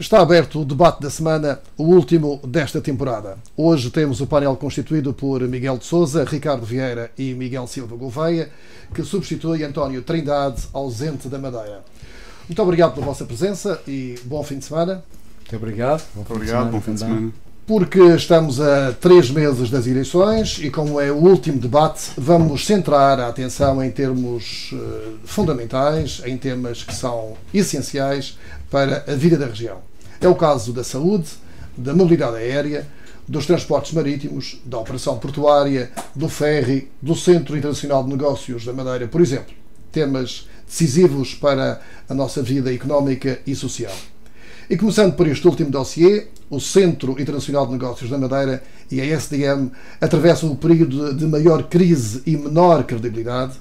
Está aberto o debate da semana, o último desta temporada. Hoje temos o painel constituído por Miguel de Sousa, Ricardo Vieira e Miguel Silva Gouveia, que substitui António Trindade, ausente da Madeira. Muito obrigado pela vossa presença e bom fim de semana. Muito obrigado. Bom fim de semana. Porque estamos a 3 meses das eleições e, como é o último debate, vamos centrar a atenção em termos fundamentais, em temas que são essenciais para a vida da região. É o caso da saúde, da mobilidade aérea, dos transportes marítimos, da operação portuária, do ferry, do Centro Internacional de Negócios da Madeira, por exemplo. Temas decisivos para a nossa vida económica e social. E começando por este último dossiê, o Centro Internacional de Negócios da Madeira e a SDM atravessam o período de maior crise e menor credibilidade,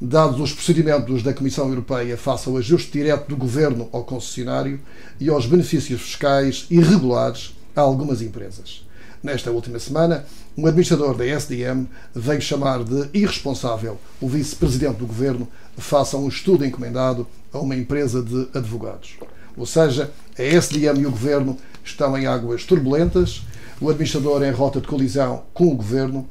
dados os procedimentos da Comissão Europeia face ao ajuste direto do Governo ao concessionário e aos benefícios fiscais irregulares a algumas empresas. Nesta última semana, um administrador da SDM veio chamar de irresponsável o vice-presidente do Governo face a um estudo encomendado a uma empresa de advogados. Ou seja, a SDM e o Governo estão em águas turbulentas, o administrador em rota de colisão com o Governo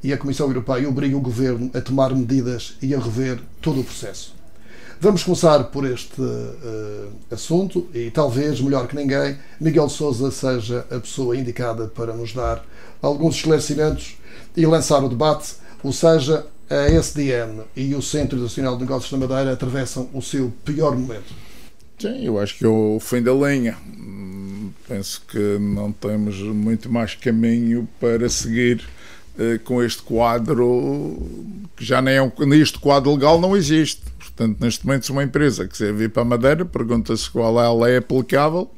e a Comissão Europeia obriga o Governo a tomar medidas e a rever todo o processo. Vamos começar por este assunto e talvez, melhor que ninguém, Miguel de Sousa seja a pessoa indicada para nos dar alguns esclarecimentos e lançar o debate, ou seja, a SDM e o Centro Internacional de Negócios da Madeira atravessam o seu pior momento. Sim, eu acho que é o fim da linha. Penso que não temos muito mais caminho para seguir com este quadro, que já nem é este quadro legal não existe. Portanto, neste momento, se uma empresa quiser vir para a Madeira, pergunta-se qual é a lei aplicável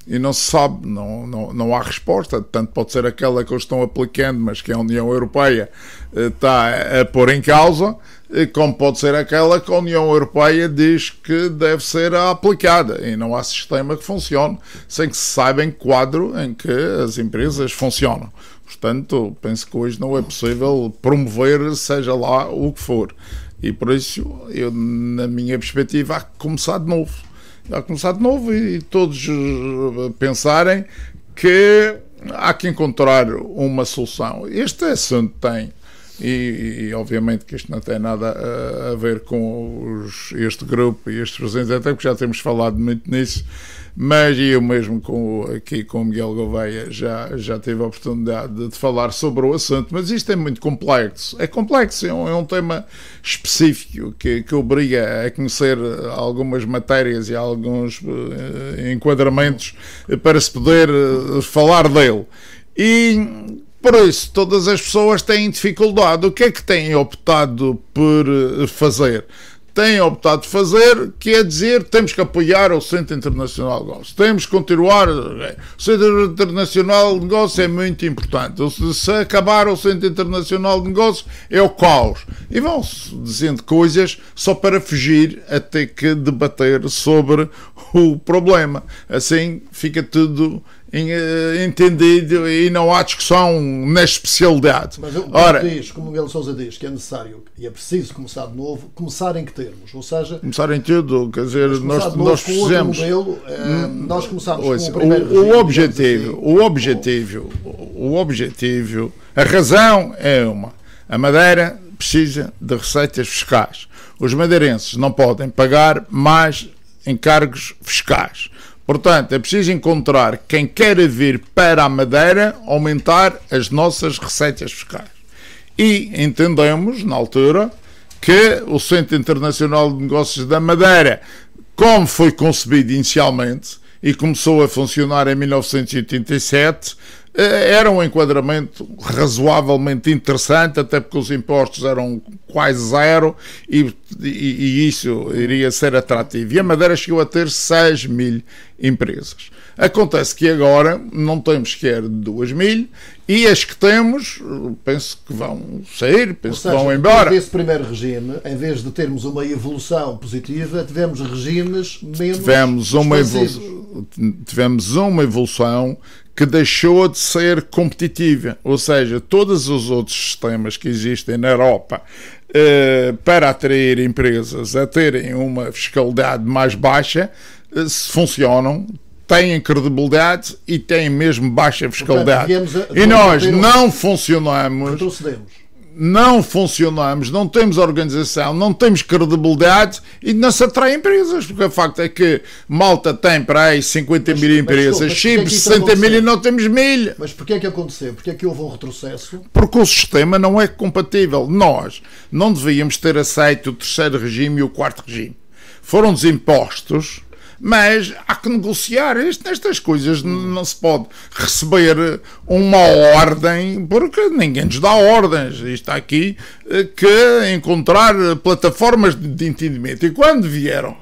e não se sabe, não há resposta. Tanto pode ser aquela que eles estão aplicando, mas que a União Europeia está a pôr em causa, como pode ser aquela que a União Europeia diz que deve ser aplicada. E não há sistema que funcione sem que se saiba em quadro em que as empresas funcionam. Portanto, penso que hoje não é possível promover seja lá o que for. E por isso, eu, na minha perspectiva, há que começar de novo. Há que começar de novo e todos pensarem que há que encontrar uma solução. Este assunto tem, e obviamente que isto não tem nada a ver com este grupo e estes presentes, até porque já temos falado muito nisso, mas eu mesmo aqui com o Miguel Gouveia já tive a oportunidade de falar sobre o assunto, mas isto é muito complexo. É complexo, é um tema específico que obriga a conhecer algumas matérias e alguns enquadramentos para se poder falar dele. E por isso, todas as pessoas têm dificuldade. O que é que têm optado por fazer? Têm optado por fazer, quer dizer, temos que apoiar o Centro Internacional de Negócios. Temos que continuar. O Centro Internacional de Negócios é muito importante. Se acabar o Centro Internacional de Negócios, é o caos. E vão-se dizendo coisas só para fugir a ter que debater sobre o problema. Assim fica tudo entendido e não há discussão na especialidade. Mas como o Miguel Sousa diz, que é necessário e é preciso começar de novo, começar em que termos? Ou seja, começar em tudo, quer dizer, nós precisamos. Nós começamos com o primeiro o objetivo, a razão é uma. A Madeira precisa de receitas fiscais. Os madeirenses não podem pagar mais encargos fiscais. Portanto, é preciso encontrar quem queira vir para a Madeira aumentar as nossas receitas fiscais. E entendemos, na altura, que o Centro Internacional de Negócios da Madeira, como foi concebido inicialmente e começou a funcionar em 1987, era um enquadramento razoavelmente interessante, até porque os impostos eram quase zero e isso iria ser atrativo. E a Madeira chegou a ter 6 mil empresas. Acontece que agora não temos sequer 2 mil e as que temos, penso que vão sair, penso que vão embora. Nesse primeiro regime, em vez de termos uma evolução positiva, tivemos regimes menos tivemos uma evolução que deixou de ser competitiva, ou seja, todos os outros sistemas que existem na Europa para atrair empresas a terem uma fiscalidade mais baixa funcionam têm credibilidade e têm mesmo baixa fiscalidade. Portanto, e nós não funcionamos. Retrocedemos. Não funcionamos, não temos organização, não temos credibilidade e não se atrai empresas, porque o facto é que Malta tem para aí 50 mil empresas, Chipre 60 mil e não temos 1000. Mas porquê é que aconteceu? Porquê é que houve um retrocesso? Porque o sistema não é compatível. Nós não devíamos ter aceito o terceiro regime e o quarto regime. Foram-nos impostos, mas há que negociar. Nestas coisas não se pode receber uma ordem, porque ninguém nos dá ordens. Está aqui que encontrar plataformas de entendimento. E quando vieram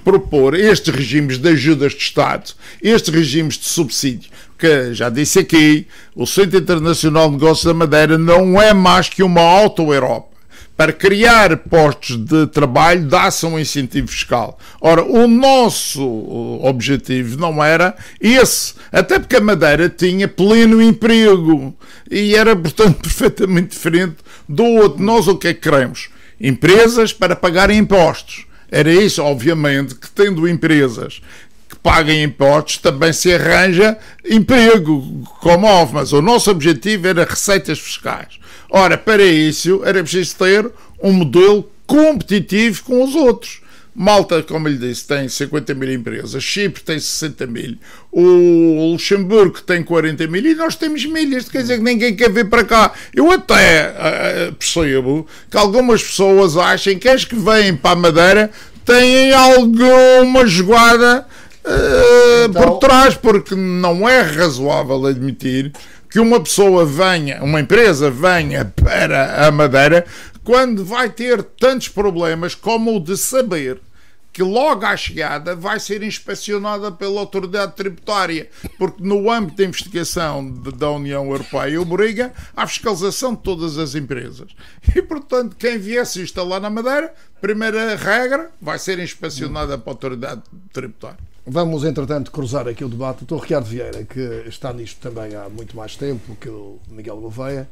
propor estes regimes de ajudas de Estado, estes regimes de subsídio, que já disse aqui, o Centro Internacional de Negócios da Madeira não é mais que uma auto-Europa. Para criar postos de trabalho, dá-se um incentivo fiscal. Ora, o nosso objetivo não era esse, até porque a Madeira tinha pleno emprego e era, portanto, perfeitamente diferente do outro. Nós o que é que queremos? Empresas para pagarem impostos. Era isso, obviamente, que tendo empresas que paguem impostos, também se arranja emprego, como houve, mas o nosso objetivo era receitas fiscais. Ora, para isso era preciso ter um modelo competitivo com os outros. Malta, como lhe disse, tem 50 mil empresas, Chipre tem 60 mil, o Luxemburgo tem 40 mil e nós temos 1000. Isto quer dizer que ninguém quer vir para cá. Eu até percebo que algumas pessoas achem que as que vêm para a Madeira têm alguma jogada por trás, porque não é razoável admitir que uma pessoa venha, uma empresa venha para a Madeira quando vai ter tantos problemas como o de saber que logo à chegada vai ser inspecionada pela autoridade tributária, porque no âmbito da investigação da União Europeia obriga à fiscalização de todas as empresas. E, portanto, quem viesse instalar na Madeira, primeira regra, vai ser inspecionada pela autoridade tributária. Vamos, entretanto, cruzar aqui o debate. O Dr. Ricardo Vieira, que está nisto também há muito mais tempo que o Miguel Gouveia,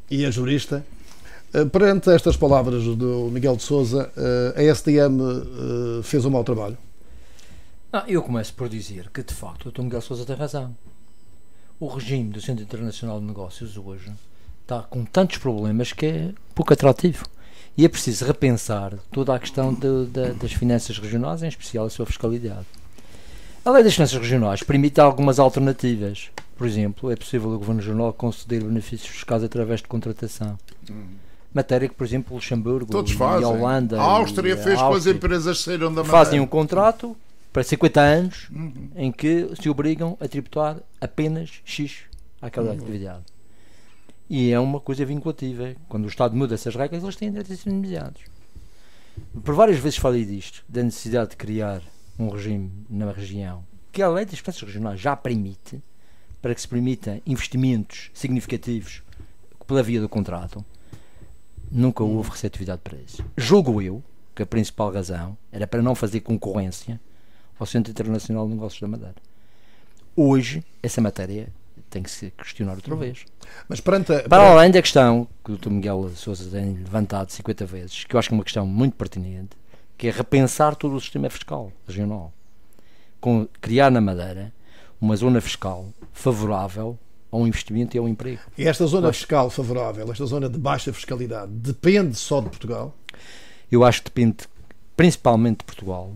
e é jurista. Perante estas palavras do Miguel de Sousa, a STM fez um mau trabalho? Eu começo por dizer que, de facto, o Dr. Miguel de Sousa tem razão. O regime do Centro Internacional de Negócios hoje está com tantos problemas que é pouco atrativo. E é preciso repensar toda a questão das finanças regionais, em especial a sua fiscalidade. A lei das finanças regionais permite algumas alternativas. Por exemplo, é possível o Governo Regional conceder benefícios fiscais através de contratação. Matéria que, por exemplo, Luxemburgo e a Holanda... A Áustria fez com as empresas que saíram da Madeira. Fazem um contrato para 50 anos em que se obrigam a tributar apenas X àquela atividade. E é uma coisa vinculativa. Quando o Estado muda essas regras, eles têm direitos a ser indemnizados. Por várias vezes falei disto, da necessidade de criar um regime na região, que a lei das finanças regionais já permite, para que se permita investimentos significativos pela via do contrato. Nunca houve receptividade para isso. Julgo eu que a principal razão era para não fazer concorrência ao Centro Internacional de Negócios da Madeira. Hoje, essa matéria tem que se questionar outra vez. Mas para além da questão que o Dr. Miguel de Sousa tem levantado 50 vezes, que eu acho que é uma questão muito pertinente, que é repensar todo o sistema fiscal regional. Criar na Madeira uma zona fiscal favorável ao investimento e ao emprego. E esta zona fiscal favorável, esta zona de baixa fiscalidade, depende só de Portugal? Eu acho que depende principalmente de Portugal,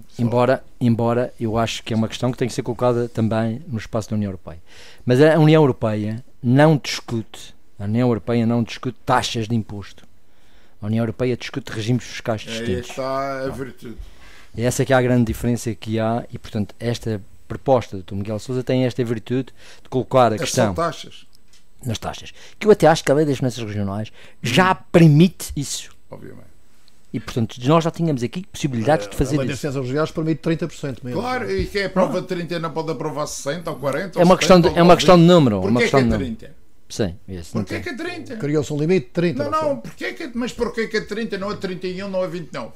embora eu acho que é uma questão que tem que ser colocada também no espaço da União Europeia. Mas a União Europeia não discute taxas de imposto. A União Europeia discute regimes fiscais distintos. Aí está a virtude. E essa que é a grande diferença que há, e portanto esta proposta do Dr. Miguel Sousa tem esta virtude de colocar a questão nas taxas, que eu até acho que a lei das finanças regionais já permite isso. Obviamente. E portanto nós já tínhamos aqui possibilidades de fazer isso. A lei das finanças regionais permite 30% mesmo. Claro, e quem aprova 30 não pode aprovar 60 ou 40 é uma questão de, é uma questão de número. Porquê que é 30? Sim, porquê que é 30? Criou-se um limite de 30%. Não, mas porquê que é 30, não é 31, não é 29?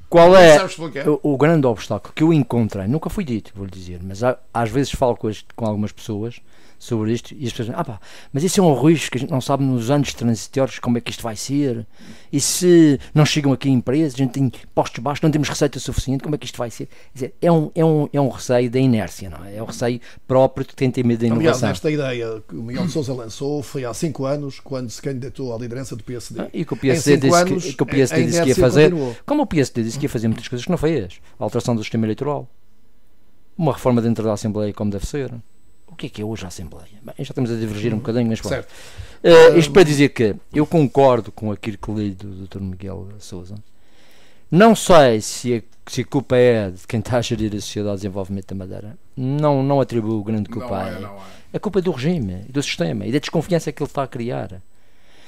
Qual é Sabes porquê? o grande obstáculo que eu encontrei? Nunca foi dito, vou-lhe dizer, mas às vezes falo com algumas pessoas sobre isto e as pessoas dizem, pá, mas isso é um risco que a gente não sabe nos anos transitórios como é que isto vai ser, e se não chegam aqui empresas, a gente tem postos baixos, não temos receita suficiente, como é que isto vai ser? Quer dizer, é um receio da inércia, não é? É um receio próprio de quem tem medo da inovação. Aliás, esta ideia que o Miguel de Sousa lançou foi há 5 anos, quando se candidatou à liderança do PSD. E que o PSD disse que ia fazer, como o PSD disse que ia fazer muitas coisas que não fez, a alteração do sistema eleitoral, uma reforma dentro da Assembleia como deve ser. O que é hoje a Assembleia? Bem, já estamos a divergir um bocadinho, mas pronto. Isto para dizer que eu concordo com aquilo que li do Dr. Miguel Sousa. Não sei se a culpa é de quem está a gerir a Sociedade de Desenvolvimento da Madeira. Não atribuo grande culpa a ele. A culpa é do regime, do sistema e da desconfiança que ele está a criar.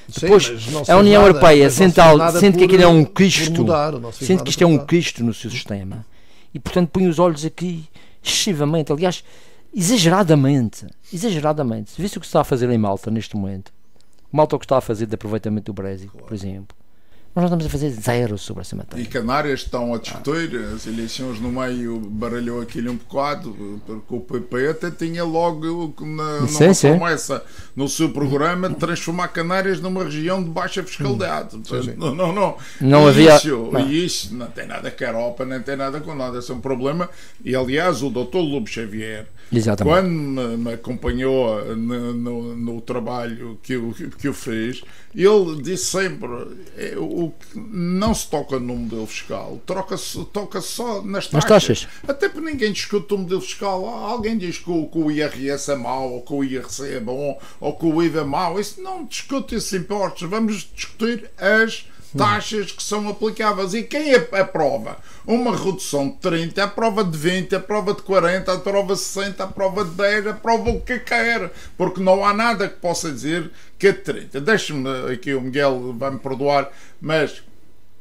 Depois, a União Europeia sente que aquilo é um quisto, sente que isto é um quisto no seu sistema e, portanto, põe os olhos aqui excessivamente, aliás, exageradamente. Vê-se o que se está a fazer em Malta neste momento. Malta o que está a fazer de aproveitamento do Brexit, por exemplo. Nós não estamos a fazer zero sobre essa matéria. E Canárias estão a discutir, as eleições no meio baralhou aquilo um bocado, porque o PP até tinha logo numa promessa no seu programa de transformar Canárias numa região de baixa fiscalidade. Portanto, não havia. Isso não tem nada com a Europa, nem tem nada com nada. Esse é um problema. E aliás, o Dr. Lobo Xavier, quando me acompanhou no trabalho que eu fiz, ele disse sempre: o que não se toca no modelo fiscal, toca só nas taxas. Até porque ninguém discute o modelo fiscal. Alguém diz que o IRS é mau, ou que o IRC é bom, ou que o IVA é mau. Isso não discute esses impostos. Vamos discutir as taxas que são aplicáveis. E quem aprova uma redução de 30, aprova de 20, aprova de 40, aprova de 60, aprova de 10, aprova o que quer, porque não há nada que possa dizer que é de 30. Deixe-me aqui, o Miguel vai-me perdoar, mas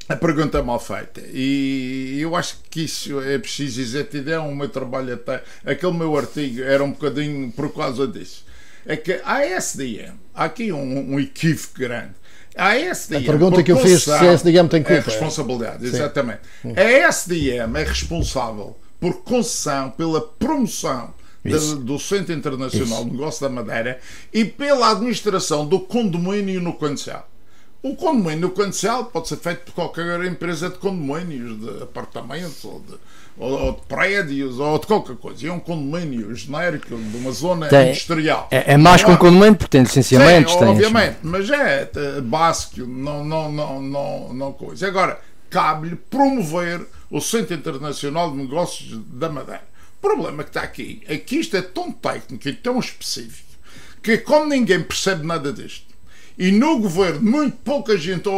a pergunta é mal feita e eu acho que isso é preciso dizer. O meu trabalho até, aquele meu artigo era um bocadinho por causa disso. É que a SDM, há aqui um equívoco grande. A pergunta que eu fiz, se a SDM tem culpa. É responsabilidade, exatamente. A SDM é responsável por concessão, pela promoção do Centro Internacional de Negócio da Madeira e pela administração do condomínio no Conselho. O condomínio no Conselho pode ser feito por qualquer empresa de condomínios, de apartamentos ou de prédios ou de qualquer coisa. É um condomínio genérico de uma zona industrial. É mais que um condomínio porque tem licenciamentos. Sim, obviamente, mas é básico, não coisa. Agora, cabe-lhe promover o Centro Internacional de Negócios da Madeira. O problema que está aqui é que isto é tão técnico e tão específico que, como ninguém percebe nada disto, e no governo muito pouca gente,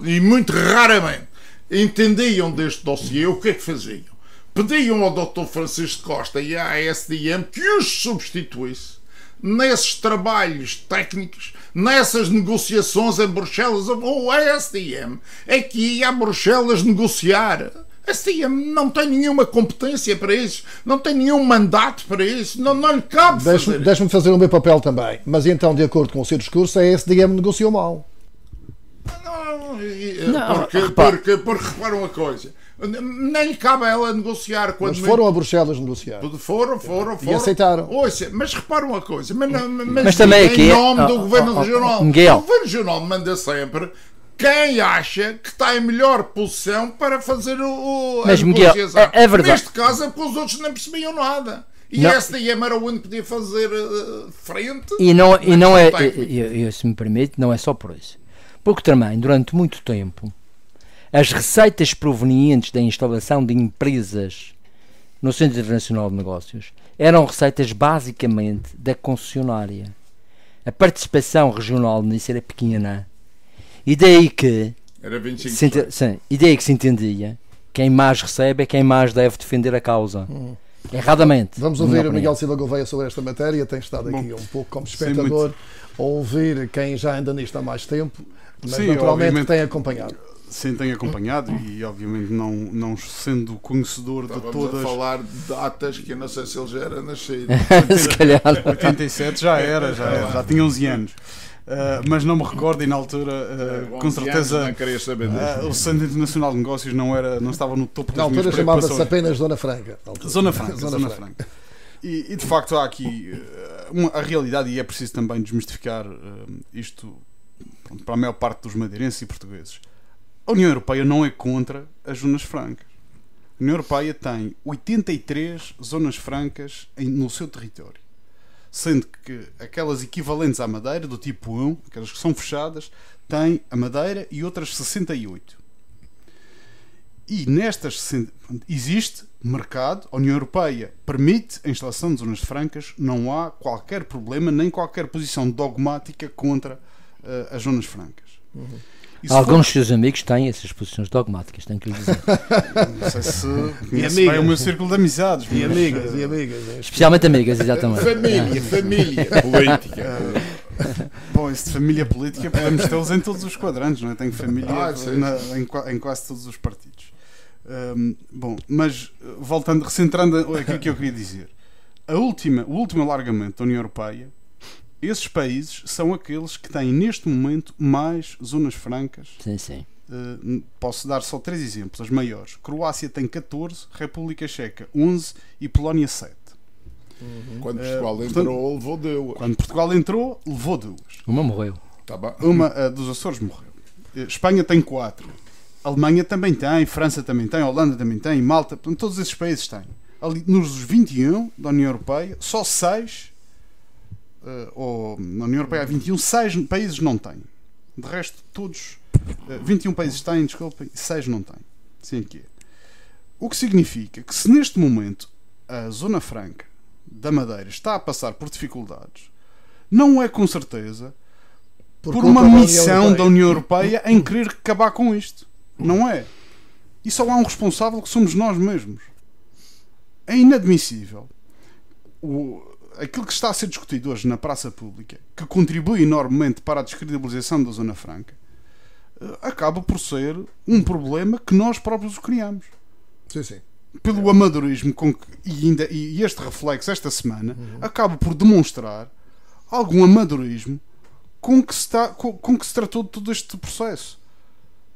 e muito raramente, entendiam deste dossiê, o que é que faziam? Pediam ao Dr. Francisco Costa e à ASDM que os substituísse nesses trabalhos técnicos, nessas negociações em Bruxelas. O ASDM é que ia a Bruxelas negociar. A SDM não tem nenhuma competência para isso, não tem nenhum mandato para isso, não lhe cabe fazer. Deixe-me fazer o meu papel também. Mas então, de acordo com o seu discurso, a SDM negociou mal. Porque repara uma coisa, nem lhe cabe a ela negociar. Mas foram a Bruxelas negociar. Foram. E aceitaram. Ouça, mas repara uma coisa, mas também aqui em nome do Governo Regional. Miguel. O Governo Regional manda sempre quem acha que está em melhor posição para fazer a negociação. É verdade. Neste caso é porque os outros nem percebiam nada. E a SDM era o único que podia fazer frente. E não é, se me permite, não é só por isso. Porque também, durante muito tempo, as receitas provenientes da instalação de empresas no Centro Internacional de Negócios eram receitas basicamente da concessionária. A participação regional nisso era pequena. E daí que era 25%. E daí que se entendia quem mais recebe é quem mais deve defender a causa. Erradamente. Vamos ouvir o Miguel Silva Gouveia sobre esta matéria. Tem estado aqui um pouco como espectador a ouvir quem já anda nisto há mais tempo, mas naturalmente tem acompanhado. Sim, tenho acompanhado e obviamente não sendo conhecedor de todas. A falar de datas que eu não sei se ele já era nascido. Se calhar. 87 já tinha 11 anos. Mas não me recordo, e na altura, com certeza, o Centro Internacional de Negócios não estava no topo das minhas preocupações. Na altura chamava-se apenas Zona Franca. Zona Franca. E de facto há aqui a realidade, e é preciso também desmistificar isto para a maior parte dos madeirenses e portugueses. A União Europeia não é contra as zonas francas. A União Europeia tem 83 zonas francas no seu território, sendo que aquelas equivalentes à Madeira, do tipo 1, aquelas que são fechadas, têm a Madeira e outras 68. E nestas existe mercado, a União Europeia permite a instalação de zonas francas, não há qualquer problema, nem qualquer posição dogmática contra as zonas francas. Alguns dos seus amigos têm essas posições dogmáticas, tenho que lhe dizer. Não sei se conhece bem o meu círculo de amizades. E amigas. Especialmente amigas, exatamente. Família política. Bom, isso de família política podemos tê-los em todos os quadrantes, não é? Tenho família em quase todos os partidos. Bom, mas voltando, recentrando aquilo que eu queria dizer. O último alargamento da União Europeia, esses países são aqueles que têm neste momento mais zonas francas. Sim. Posso dar só 3 exemplos, as maiores. Croácia tem 14, República Checa 11 e Polónia 7. Quando Portugal entrou, levou 2. Quando Portugal entrou, levou 2. Uma morreu. Tá bem. Uma dos Açores morreu. Espanha tem 4. Alemanha também tem, França também tem, Holanda também tem, Malta, portanto, todos esses países têm. Ali, nos 21 da União Europeia, só 6, ou na União Europeia há 21, 6 países não têm. De resto, todos, 21 países têm, desculpem, 6 não têm. Sim que é. O que significa que se neste momento a Zona Franca da Madeira está a passar por dificuldades, não é com certeza por uma missão da União Europeia em querer acabar com isto. Não é. E só há um responsável, que somos nós mesmos. É inadmissível aquilo que está a ser discutido hoje na praça pública, que contribui enormemente para a descredibilização da Zona Franca, acaba por ser um problema que nós próprios criamos. Sim. Pelo amadorismo com que, e este reflexo esta semana acaba por demonstrar algum amadorismo com que se tratou de todo este processo.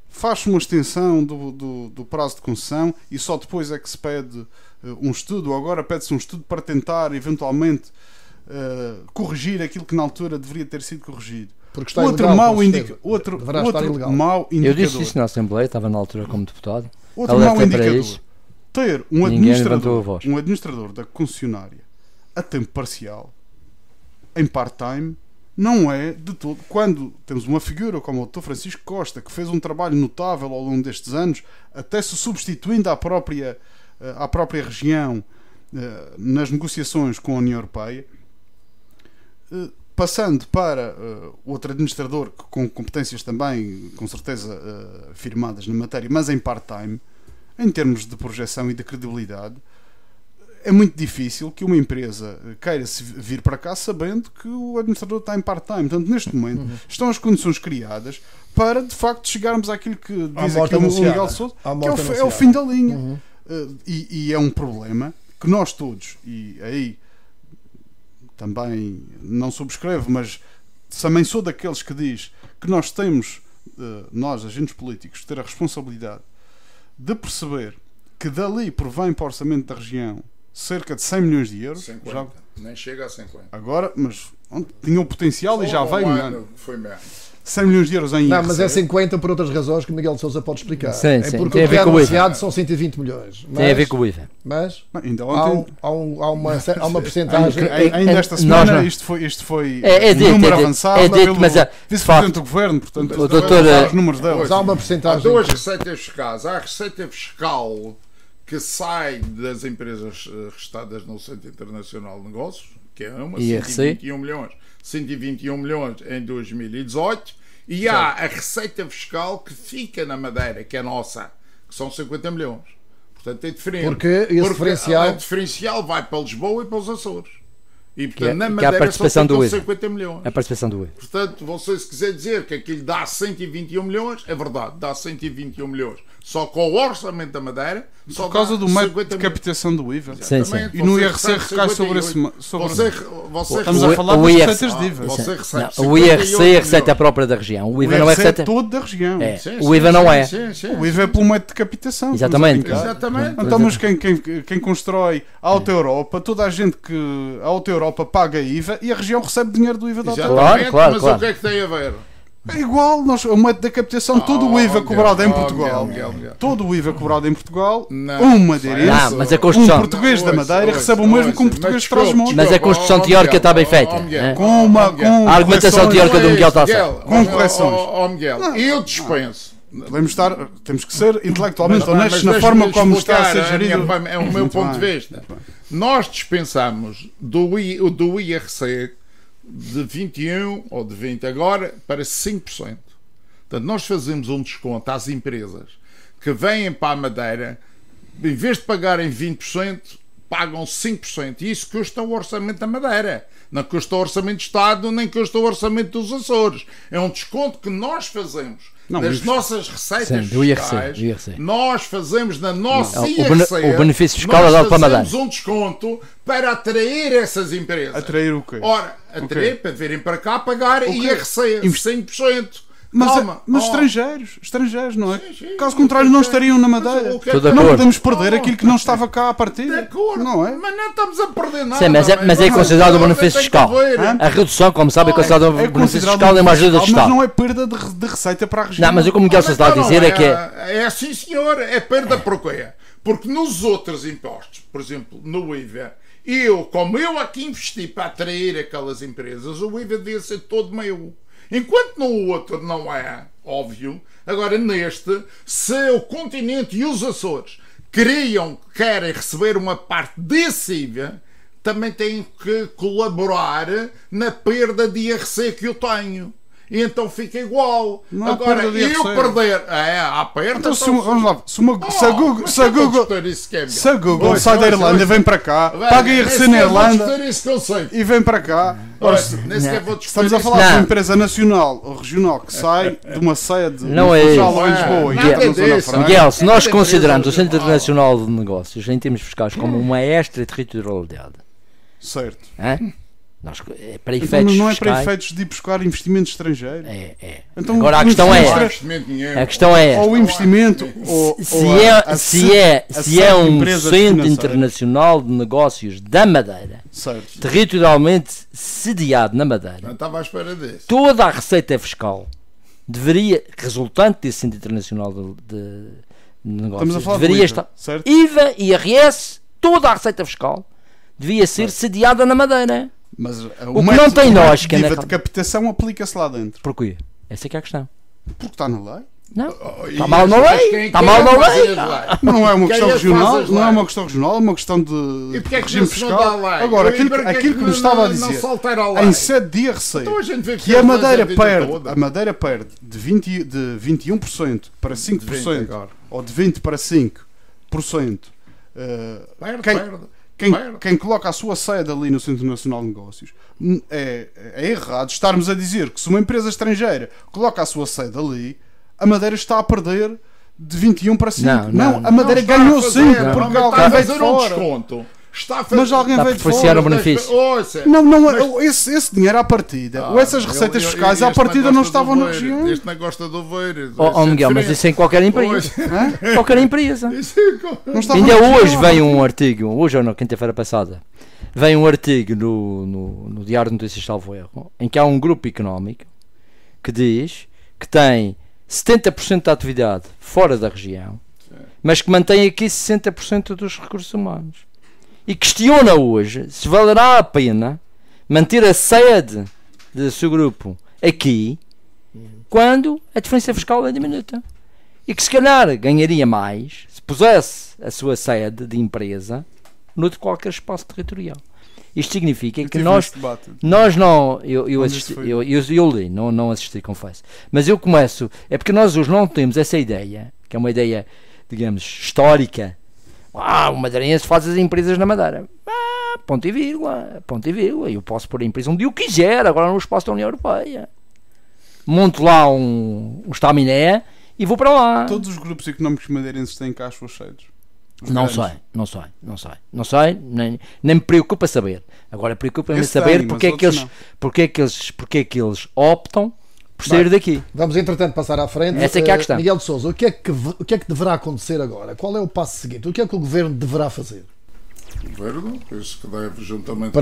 Faz-se uma extensão do prazo de concessão e só depois é que se pede um estudo, ou agora pede-se um estudo para tentar eventualmente corrigir aquilo que na altura deveria ter sido corrigido. Porque está outro ilegal, mau indicador. Eu disse isso na Assembleia, estava na altura como deputado. Outro mau indicador. Ter um administrador da concessionária a tempo parcial, em part-time, não é de todo. Quando temos uma figura como o Dr. Francisco Costa, que fez um trabalho notável ao longo destes anos, até se substituindo à própria região nas negociações com a União Europeia, passando para outro administrador com competências também, com certeza, firmadas na matéria, mas em part-time, em termos de projeção e de credibilidade, é muito difícil que uma empresa queira vir para cá sabendo que o administrador está em part-time. Portanto, neste momento, estão as condições criadas para, de facto, chegarmos àquilo que diz aqui o Miguel Sousa, que é o fim da linha. E é um problema que nós todos, e aí também não subscrevo, mas também sou daqueles que diz que nós temos, nós, agentes políticos, ter a responsabilidade de perceber que dali provém para o orçamento da região cerca de 100 milhões de euros. 50. Já... Nem chega a 50. Agora, mas tinha o potencial. Só e já veio melhor. Foi mesmo. 100 milhões de euros em Não, mas é 50 por outras razões que o Miguel de Sousa pode explicar. Sim, é porque o que é anunciado são 120 milhões. Mas, tem a ver com o IVA. Mas ainda ontem... há uma porcentagem. Ainda esta semana isto foi um número avançado pelo vice-presidente do governo. Portanto, o doutor, os números deles. Há uma porcentagem. Há duas receitas fiscais. Há a receita fiscal que sai das empresas registradas no Centro Internacional de Negócios, que é uma, 121 milhões. 121 milhões em 2018, e há a receita fiscal que fica na Madeira, que é nossa, que são 50 milhões. Portanto, é diferente. Porque esse diferencial... O diferencial vai para Lisboa e para os Açores. E portanto, na que é a Madeira participação só do ficam IVA. 50 milhões. A participação do IVA. Portanto, você se quiser dizer que aquilo dá 121 milhões, é verdade, dá 121 milhões. Só com o orçamento da Madeira, só Por causa dá do método 50 de milhões. captação do IVA. Sim, sim. Exatamente. E no Você IRC recebe recai sobre 58. esse. Você Estamos recebe- a falar o das IRC. receitas de IVA. Você recebe Não, o IRC é 58 receita milhões. própria da região. O O IVA não é IRC é receita. todo da região. É. Sim, O sim, IVA não sim, é. sim, sim. O IVA é pelo método de captação. Exatamente. estamos a brincar. Exatamente. Então, mas quem constrói a Auto Europa, toda a gente que a Auto Europa paga IVA e a região recebe dinheiro do IVA da Auto Europa. Exatamente, Claro, mas claro. o que é que tem a ver? É igual, o método da captação, todo o IVA cobrado em Portugal, Miguel. todo o IVA cobrado em Portugal, Não. um madeirense, Não, mas a construção- um português da Madeira recebe o mesmo que um português de Trás-os-Montes. Mas a construção teórica está bem feita, né? Com A argumentação correções. teórica do Miguel está certo. Com correções. Miguel, eu dispenso. Temos que ser intelectualmente Mas honestos na deixa-me forma como está a ser explicar, gerido. é o meu Muito ponto de bem, vista. muito bem. Nós dispensamos do IRC de 21 ou de 20 agora para 5%. Portanto, nós fazemos um desconto às empresas que vêm para a Madeira, em vez de pagarem 20%, pagam 5%. E isso custa o orçamento da Madeira. Não custa o orçamento do Estado, nem custa o orçamento dos Açores. É um desconto que nós fazemos. Das nossas receitas Sim, do IRC, fiscais, do IRC. nós fazemos na nossa Não, IRC, o benefício fiscal é dado para a Madeira. nós fazemos um desconto para atrair essas empresas. Atrair o quê? Ora, atrair para virem para cá pagar quê? IRC, 100%. Mas Toma, estrangeiros, não é? Sim, sim, Caso sim, contrário, sim, não sim. estariam na Mas Madeira. o que é Tudo que- de Não acordo. podemos perder aquilo que não estava cá à De partida. acordo, Não é? mas não estamos a perder nada. Sim, mas é considerado um benefício fiscal. A redução, como sabe, é considerado um benefício considerado fiscal e uma ajuda do mas Estado. não é perda de receita para a região. Não, mas o que o Miguel está a dizer é que é. É sim, senhor. É perda por quê? Porque nos outros impostos, por exemplo, no IVA, como eu aqui investi para atrair aquelas empresas, o IVA devia ser todo meu. Enquanto no outro não é, óbvio, agora neste, se o continente e os Açores querem receber uma parte desse IVA, também têm que colaborar na perda de IRC que eu tenho. E então fica igual. Não há Agora, perda de IRC. eu perder. Há perda. Então, vamos lá. Se a Google sai da Irlanda, vem para cá, paga IRC na Irlanda e vem para cá. Nem sequer vou discutir Estamos a isso. falar de Não. uma empresa nacional ou regional que sai de uma sede Não é Funchal isso. ou em Lisboa e Nada entra na Zona disso. Franca. Miguel, se nós Cada consideramos o empresa Centro Internacional de Negócios em termos fiscais como uma extraterritorialidade, Certo. hein? Para Então efeitos não é para fiscais, efeitos de ir buscar investimento estrangeiro. é. Então, Agora a o questão é investimento esta. Investimento nenhum. A questão é esta. Ou o investimento ou Se é um centro internacional de negócios da Madeira, Certo. territorialmente sediado na Não Madeira, estava à espera disso. toda a receita fiscal resultante desse centro internacional de negócios Estamos a falar deveria do estar IVA, certo? IVA, IRS, toda a receita fiscal devia ser sediada na Madeira. Mas O que não tem lógica, de né? IVA de captação aplica-se lá dentro. Porquê? Essa é que é a questão. Porque está na lei. Não? Está Está mal na lei. Está mal na lei. Não é uma Quem questão é que faz regional, as não é leis? uma questão regional, é uma questão de E porque é que regime não se não dá fiscal. lei? Agora, E para que é aquilo que que nos estava a não dizer, se altera a lei? em sede de IRC, Então a gente vê que a Madeira vida perde, toda. a Madeira perde de 21% para 5%, agora. ou de 20% para 5%, quem coloca a sua sede ali no Centro Nacional de Negócios, é errado estarmos a dizer que se uma empresa estrangeira coloca a sua sede ali, a Madeira está a perder de 21 para 5. Não, a Madeira Não está ganhou a 5 fazer, porque não alguém está a veio de fazer um fora. desconto. Está a fazer... Mas alguém Está a veio de beneficiar fora. o benefício. Ouça, Não, esse dinheiro à partida, ou essas receitas fiscais à partida não estavam na região. Este não gosta de ouvir. Oh, Miguel, mas isso é em qualquer empresa. Qualquer empresa. Não estavam Ainda na região. hoje veio um artigo, hoje ou na quinta-feira passada, veio um artigo no Diário de Notícias Salvo Erro, em que há um grupo económico que diz que tem 70% da atividade fora da região, mas que mantém aqui 60% dos recursos humanos. E questiona hoje se valerá a pena manter a sede do seu grupo aqui quando a diferença fiscal é diminuta. E que se calhar ganharia mais se pusesse a sua sede de empresa noutro qualquer espaço territorial. Isto significa que nós não... Eu assisti, eu li, não assisti, confesso. Mas eu começo... É porque nós hoje não temos essa ideia, que é uma ideia, digamos, histórica. O madeirense faz as empresas na Madeira. ponto e vírgula. Eu posso pôr a empresa onde eu quiser, agora no espaço da União Europeia. Monto lá um estaminé e vou para lá. Todos os grupos económicos madeirenses têm cá as suas sedes? Não sei, nem me preocupa saber. Agora preocupa-me saber porque é que eles optam por sair daqui. Vamos entretanto passar à frente. Essa é que é a questão. Miguel de Sousa, o que é que deverá acontecer agora? Qual é o passo seguinte? O que é que o Governo deverá fazer? O Governo, penso que deve, juntamente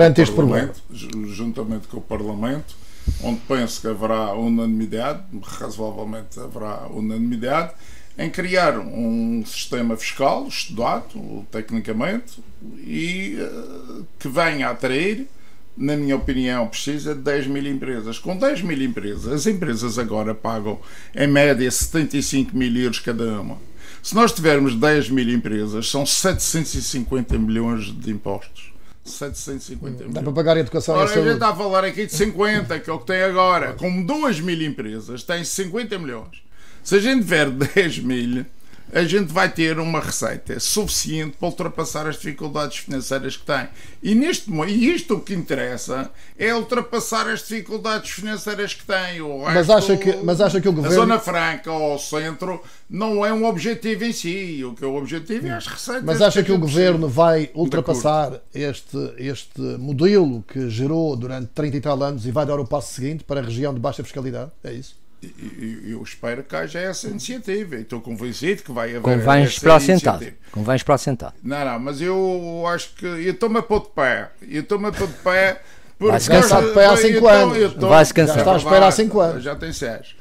com o Parlamento, onde penso que haverá unanimidade, razoavelmente haverá unanimidade, em criar um sistema fiscal estudado tecnicamente e que venha a atrair, na minha opinião, precisa de 10 mil empresas. Com 10 mil empresas, as empresas agora pagam em média 75 mil euros cada uma. Se nós tivermos 10 mil empresas, são 750 milhões de impostos. 750 milhões. Dá para pagar a educação e a a gente saúde. está a falar aqui de 50, que é o que tem agora. Com 2 mil empresas, tem 50 milhões. Se a gente tiver 10 mil, a gente vai ter uma receita suficiente para ultrapassar as dificuldades financeiras que tem. E isto o que interessa é ultrapassar as dificuldades financeiras que tem. Mas acha que o Governo... A Zona Franca ou o Centro não é um objetivo em si. O que é o objetivo é as receitas. Mas acha que o Governo vai ultrapassar este modelo que gerou durante 30 e tal anos e vai dar o passo seguinte para a região de baixa fiscalidade? É isso? Eu espero que haja essa iniciativa e estou convencido que vai haver. Convém esperar sentado. Não, mas eu acho que eu estou-me a pôr de pé. Vai-se cansar de pé há 5 anos. Vai-se cansar. Já está a esperar há 5 anos. Já tem 6.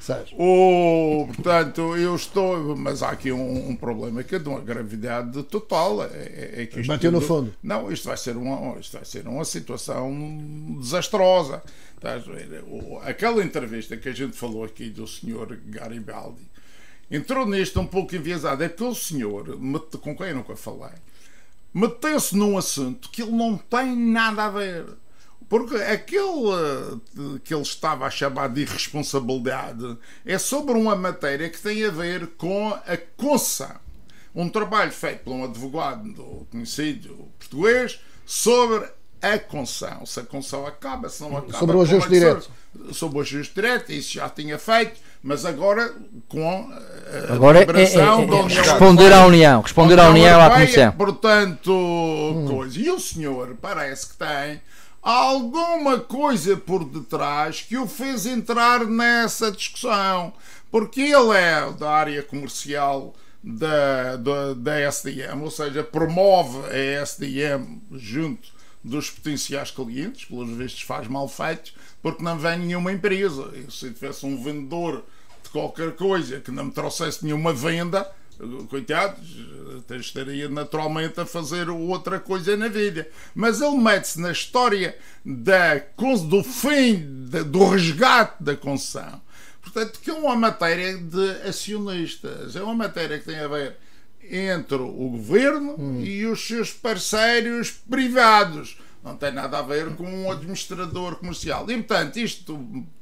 Portanto, eu estou. Mas há aqui um problema que é de uma gravidade total. É que isto bateu no fundo. Não, isto vai ser uma situação desastrosa. Estás a ver? Aquela entrevista que a gente falou aqui do Sr. Garibaldi entrou nisto um pouco enviesado. É que o senhor, com quem eu nunca falei, meteu-se num assunto que ele não tem nada a ver. Porque aquele que ele estava a chamar de irresponsabilidade é sobre uma matéria que tem a ver com a concessão. Um trabalho feito por um advogado conhecido português sobre a concessão. Se a concessão acaba, se não acaba... Sobre o ajuste direto. Sobre o ajuste direto, isso já tinha feito, mas agora com a liberação da União responder à União à Comissão. Portanto, coisa. E o senhor parece que tem alguma coisa por detrás que o fez entrar nessa discussão, porque ele é da área comercial da SDM, ou seja, promove a SDM junto dos potenciais clientes, pelos vistos faz mal feito, porque não vem nenhuma empresa. Eu, se tivesse um vendedor de qualquer coisa que não me trouxesse nenhuma venda, coitados, estaria naturalmente a fazer outra coisa na vida. Mas ele mete-se na história do fim, do resgate da concessão. Portanto, que é uma matéria de acionistas, é uma matéria que tem a ver entre o Governo e os seus parceiros privados. Não tem nada a ver com um administrador comercial. E, portanto, isto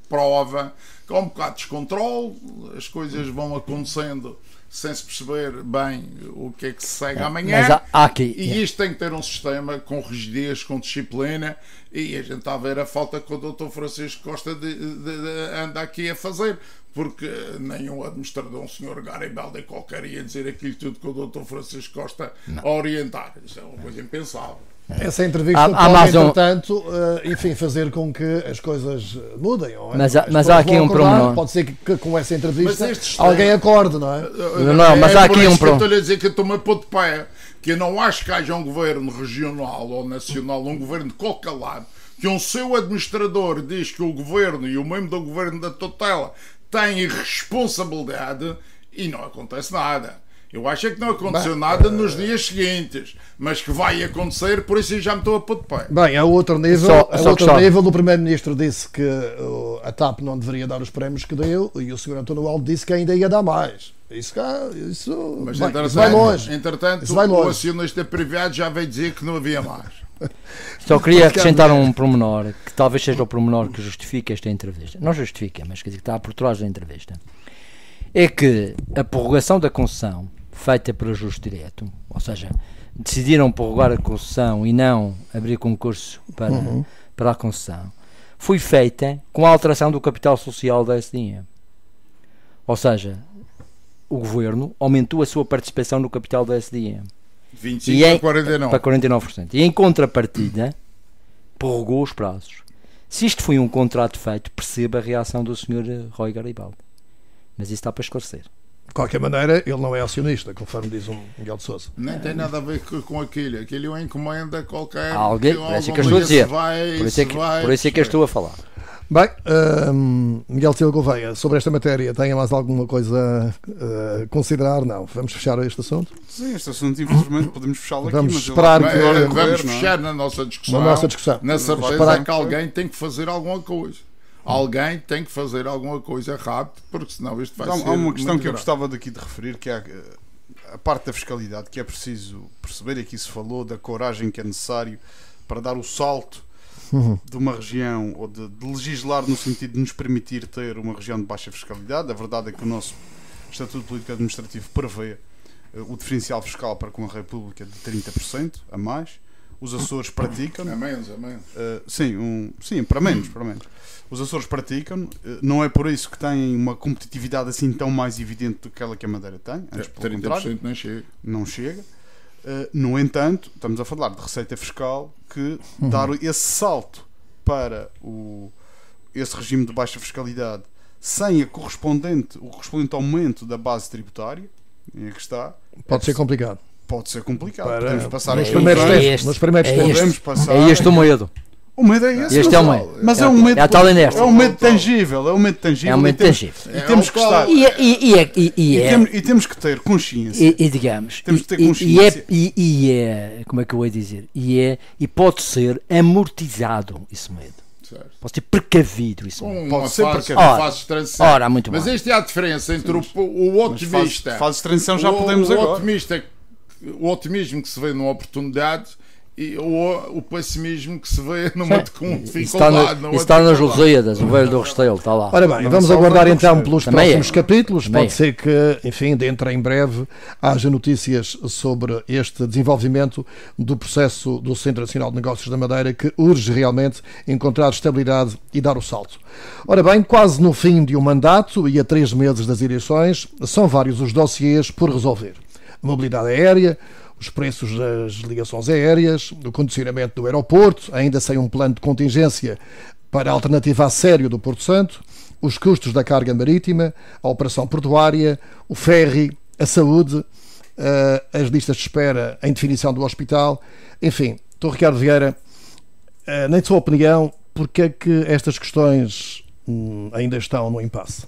prova que há um bocado de descontrole, as coisas vão acontecendo sem se perceber bem o que é que se segue amanhã. Mas há aqui, e isto tem que ter um sistema com rigidez, com disciplina, e a gente está a ver a falta que o Dr. Francisco Costa anda aqui a fazer, porque nenhum administrador, um senhor Garibaldi qualquer, ia dizer aquilo tudo que o Dr. Francisco Costa a orientar. Isso é uma coisa impensável. Essa entrevista pode, entretanto, enfim, fazer com que as coisas mudem. Não é? Mas há aqui um pormenor. Pode ser que com essa entrevista alguém acorde, não é? Não, mas há aqui um pormenor. Estou a dizer que eu estou-me a pôr de pé, que eu não acho que haja um governo regional ou nacional, um governo de qualquer lado, que um seu administrador diz que o governo e o membro do governo da tutela têm responsabilidade e não acontece nada. Eu acho que não aconteceu nada nos dias seguintes, mas que vai acontecer, por isso já me estou a pôr de pé. Bem, a outro nível, o Primeiro-Ministro disse que a TAP não deveria dar os prémios que deu e o Sr. António Aldo disse que ainda ia dar mais. Isso vai longe. Entretanto, o acionista privado já veio dizer que não havia mais. Só queria acrescentar um pormenor, que talvez seja o pormenor que justifica esta entrevista. Não justifica, mas quer dizer, que está por trás da entrevista. É que a prorrogação da concessão feita por ajuste direto, ou seja, decidiram prorrogar a concessão e não abrir concurso para a concessão, foi feita com a alteração do capital social da SDM. Ou seja, o governo aumentou a sua participação no capital da SDM. 25 para 49%. E em contrapartida, prorrogou os prazos. Se isto foi um contrato feito, perceba a reação do Sr. Rui Garibaldi. Mas isso está para esclarecer. De qualquer maneira, ele não é acionista, conforme diz o Miguel de Sousa. Nem tem nada a ver com aquilo. Aquilo é uma encomenda qualquer. Alguém, por isso é que eu estou a dizer. Por isso é que eu estou a falar. Bem, Miguel Silva Gouveia, sobre esta matéria, tem mais alguma coisa a considerar? Não. Vamos fechar este assunto? Sim, este assunto, infelizmente, podemos fechá-lo aqui. Vamos mas esperar que... Vamos fechar na nossa discussão. Na certeza que alguém tem que fazer alguma coisa. Alguém tem que fazer alguma coisa rápido, porque senão isto vai ser. Há uma questão que eu grave. gostava daqui de referir, que é a parte da fiscalidade, que é preciso perceber, e aqui se falou da coragem que é necessário para dar o salto de uma região, ou de legislar no sentido de nos permitir ter uma região de baixa fiscalidade. A verdade é que o nosso Estatuto Político Administrativo prevê o diferencial fiscal para com a República de 30% a mais. Os Açores praticam. A menos. Sim, para menos. Os Açores praticam, não é por isso que têm uma competitividade assim tão mais evidente do que aquela que a Madeira tem. Antes, pelo 30% contrário, não chega. não chega. No entanto, estamos a falar de receita fiscal que dar esse salto para esse regime de baixa fiscalidade sem o correspondente aumento da base tributária, é que está, Pode ser complicado. pode ser complicado. Para- Podemos passar nos aqui primeiros uns tempos. anos, Nos primeiros é tempos. podemos passar. É este o medo. O medo é esse. Este é o medo. Mas é um medo. É a tal inércia. É um medo tangível. É um medo tangível. É um medo e temos- tangível. E temos que estar. E Temos que ter consciência. e digamos, Temos de ter consciência. como é que eu vou dizer? E pode ser amortizado esse medo. Certo. Pode ser precavido isso medo. Pode ser porque- uma fase de transição. Ora, muito Mas bem. esta é a diferença entre o otimista. Fase de transição já podemos o agora. O otimismo que se vê numa oportunidade e o pessimismo que se vê numa dificuldade. Isso está nas Lusíadas, o velho do Restelo, está lá. Ora bem, Não, vamos só aguardar vai então acontecer. pelos Também próximos é. capítulos. Também Pode ser que, enfim, dentro em breve haja notícias sobre este desenvolvimento do processo do Centro Nacional de Negócios da Madeira, que urge realmente encontrar estabilidade e dar o salto. Ora bem, quase no fim de um mandato e a 3 meses das eleições, são vários os dossiês por resolver. A mobilidade aérea, os preços das ligações aéreas, o condicionamento do aeroporto, ainda sem um plano de contingência para a alternativa a sério do Porto Santo, os custos da carga marítima, a operação portuária, o ferry, a saúde, as listas de espera em definição do hospital. Enfim, Dr. Ricardo Vieira, na sua opinião, porque é que estas questões ainda estão no impasse?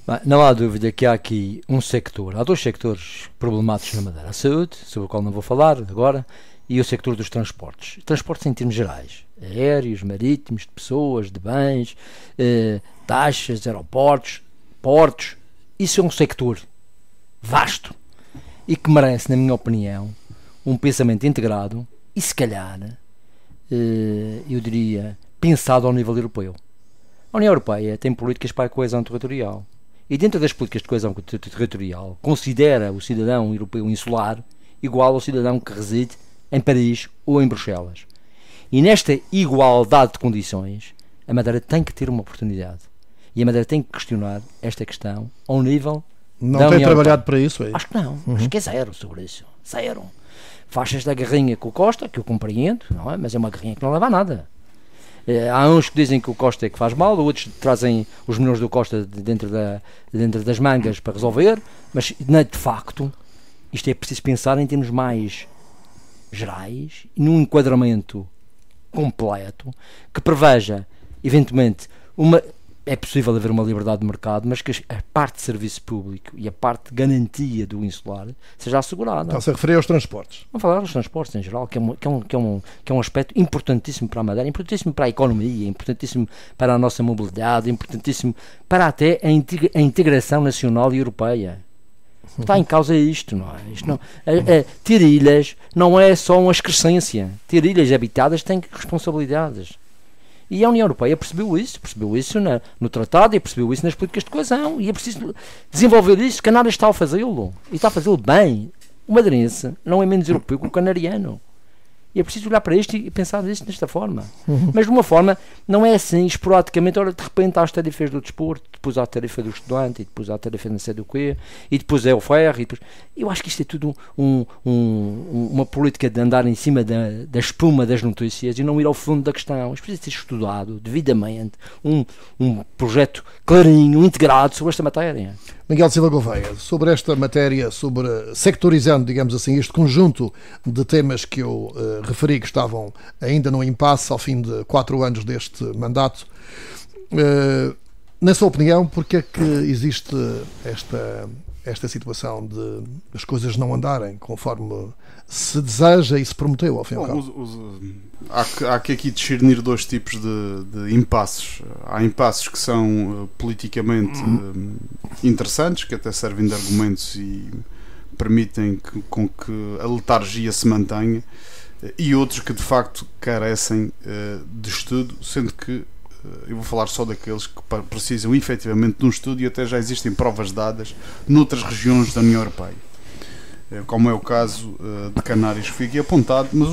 Bem, não há dúvida que há aqui há dois sectores problemáticos na Madeira: a saúde, sobre o qual não vou falar agora, e o sector dos transportes. Transportes em termos gerais, aéreos, marítimos, de pessoas, de bens, taxas, aeroportos, portos. Isso é um sector vasto e que merece, na minha opinião, um pensamento integrado e, se calhar, eu diria, pensado ao nível europeu. A União Europeia tem políticas para a coesão territorial. E dentro das políticas de coesão territorial, considera o cidadão europeu insular igual ao cidadão que reside em Paris ou em Bruxelas. E nesta igualdade de condições, a Madeira tem que ter uma oportunidade. E a Madeira tem que questionar esta questão ao nível Não da tem União trabalhado Europeia. para isso, é? Acho que não. Acho que é zero sobre isso. Zero. Faixas da guerrinha com o Costa, que eu compreendo, não é? Mas é uma guerrinha que não leva a nada. Há uns que dizem que o Costa é que faz mal, outros trazem os milhões do Costa dentro das mangas para resolver, mas de facto isto é preciso pensar em termos mais gerais e num enquadramento completo que preveja eventualmente é possível haver uma liberdade de mercado, mas que a parte de serviço público e a parte de garantia do insular seja assegurada. Está-se a referir aos transportes. Vamos falar dos transportes em geral, que é um aspecto importantíssimo para a Madeira, importantíssimo para a economia, importantíssimo para a nossa mobilidade, importantíssimo para até a integração nacional e europeia. Está em causa isto, não é? Isto não, ter ilhas não é só uma excrescência. Ter ilhas habitadas tem responsabilidades. E a União Europeia percebeu isso no tratado e percebeu isso nas políticas de coesão, e é preciso desenvolver isso. Canadá está a fazê-lo, e está a fazê-lo bem, O madeirense não é menos europeu que o canariano. E é preciso olhar para isto e pensar nisto desta forma. Mas de uma forma, não é assim, esporadicamente, olha, de repente há as tarifas do desporto, depois há a tarifa do estudante, e depois há a tarifa não sei do quê, e depois é o ferro, e depois... Eu acho que isto é tudo uma política de andar em cima da espuma das notícias e não ir ao fundo da questão. Isto precisa ser estudado devidamente, um projeto clarinho, integrado sobre esta matéria. Miguel Silva Gouveia, sobre esta matéria, sectorizando, digamos assim, este conjunto de temas que eu referi que estavam ainda no impasse ao fim de 4 anos deste mandato, na sua opinião, porque é que existe esta situação de as coisas não andarem conforme se deseja e se prometeu ao fim e ao cabo? Há que aqui discernir 2 tipos de impasses. Há impasses que são politicamente interessantes, que até servem de argumentos e permitem com que a letargia se mantenha, e outros que de facto carecem de estudo, sendo que eu vou falar só daqueles que precisam efetivamente de um estudo, e até já existem provas dadas noutras regiões da União Europeia, como é o caso de Canários, que foi aqui apontado, mas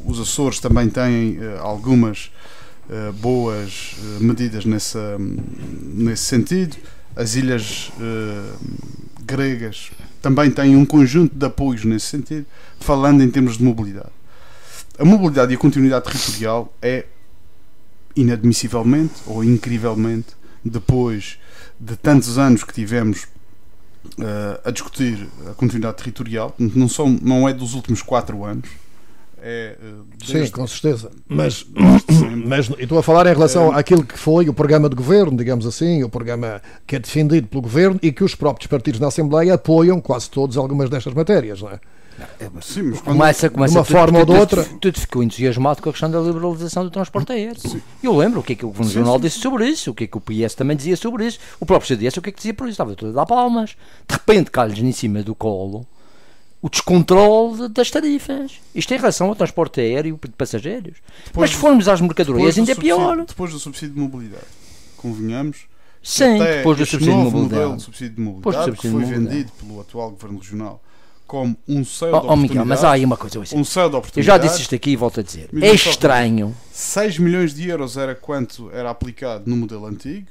os Açores também têm algumas boas medidas nesse sentido. As ilhas gregas também têm um conjunto de apoios nesse sentido, falando em termos de mobilidade. A mobilidade e a continuidade territorial é inadmissivelmente ou incrivelmente, depois de tantos anos que tivemos a discutir a continuidade territorial, não é dos últimos 4 anos, sim, com certeza, mas estou a falar em relação àquilo que foi o programa de governo, digamos assim, o programa que é defendido pelo governo e que os próprios partidos na Assembleia apoiam quase todos algumas destas matérias, não é? Sim, mas começa de uma forma ou de outra. Tudo ficou entusiasmado com a questão da liberalização do transporte aéreo. Eu lembro o que é que o Governo Regional disse sobre isso, o que é que o PS também dizia sobre isso, o próprio CDS o que é que dizia por isso, estava tudo a dar palmas. De repente cai-lhes em cima do colo o descontrole das tarifas. Isto em relação ao transporte aéreo de passageiros. Mas se formos às mercadorias ainda é pior. Depois do subsídio de mobilidade, convenhamos. Sim, depois do subsídio de mobilidade. Modelo de subsídio de mobilidade que foi vendido pelo atual Governo Regional como um céu de oportunidades. Miguel, mas há aí uma coisa. Um céu de oportunidades. Eu já disse isto aqui e volto a dizer. É estranho. 6 milhões de euros era quanto era aplicado no modelo antigo,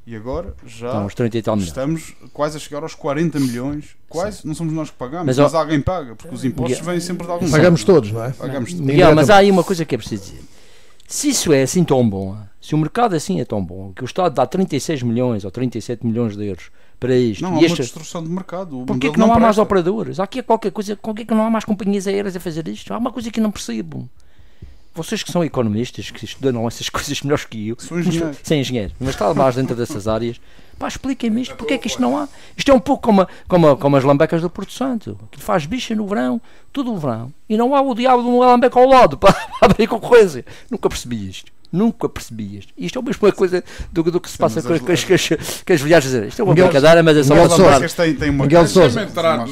e agora já então, 30 e tal estamos quase a chegar aos 40 milhões. Quase, não somos nós que pagamos, mas alguém paga, porque os impostos vêm sempre de algum pagamos todos, não é? Pagamos todos. Miguel, mas há aí uma coisa que é preciso dizer. Se isso é assim tão bom, se o mercado assim é tão bom, que o Estado dá 36 milhões ou 37 milhões de euros para isto, não há uma destruição de mercado. Porquê que não há mais operadores? Aqui é qualquer coisa, porquê que não há mais companhias aéreas a fazer isto? Há uma coisa que não percebo. Vocês que são economistas, que estudam essas coisas melhores que eu, sou engenheiro. Sem engenheiro, mas está mais dentro dessas áreas, pá, expliquem-me isto, porque é que isto não há? Isto é um pouco como as lambecas do Porto Santo, que faz bicha no verão, tudo o verão, e não há o diabo de um lambeca ao lado para abrir concorrência. Nunca percebi isto. Isto é a mesma coisa do que se passa com as viagens. Isto é uma brincadeira, mas é só Miguel Sousa. Deixa-me entrar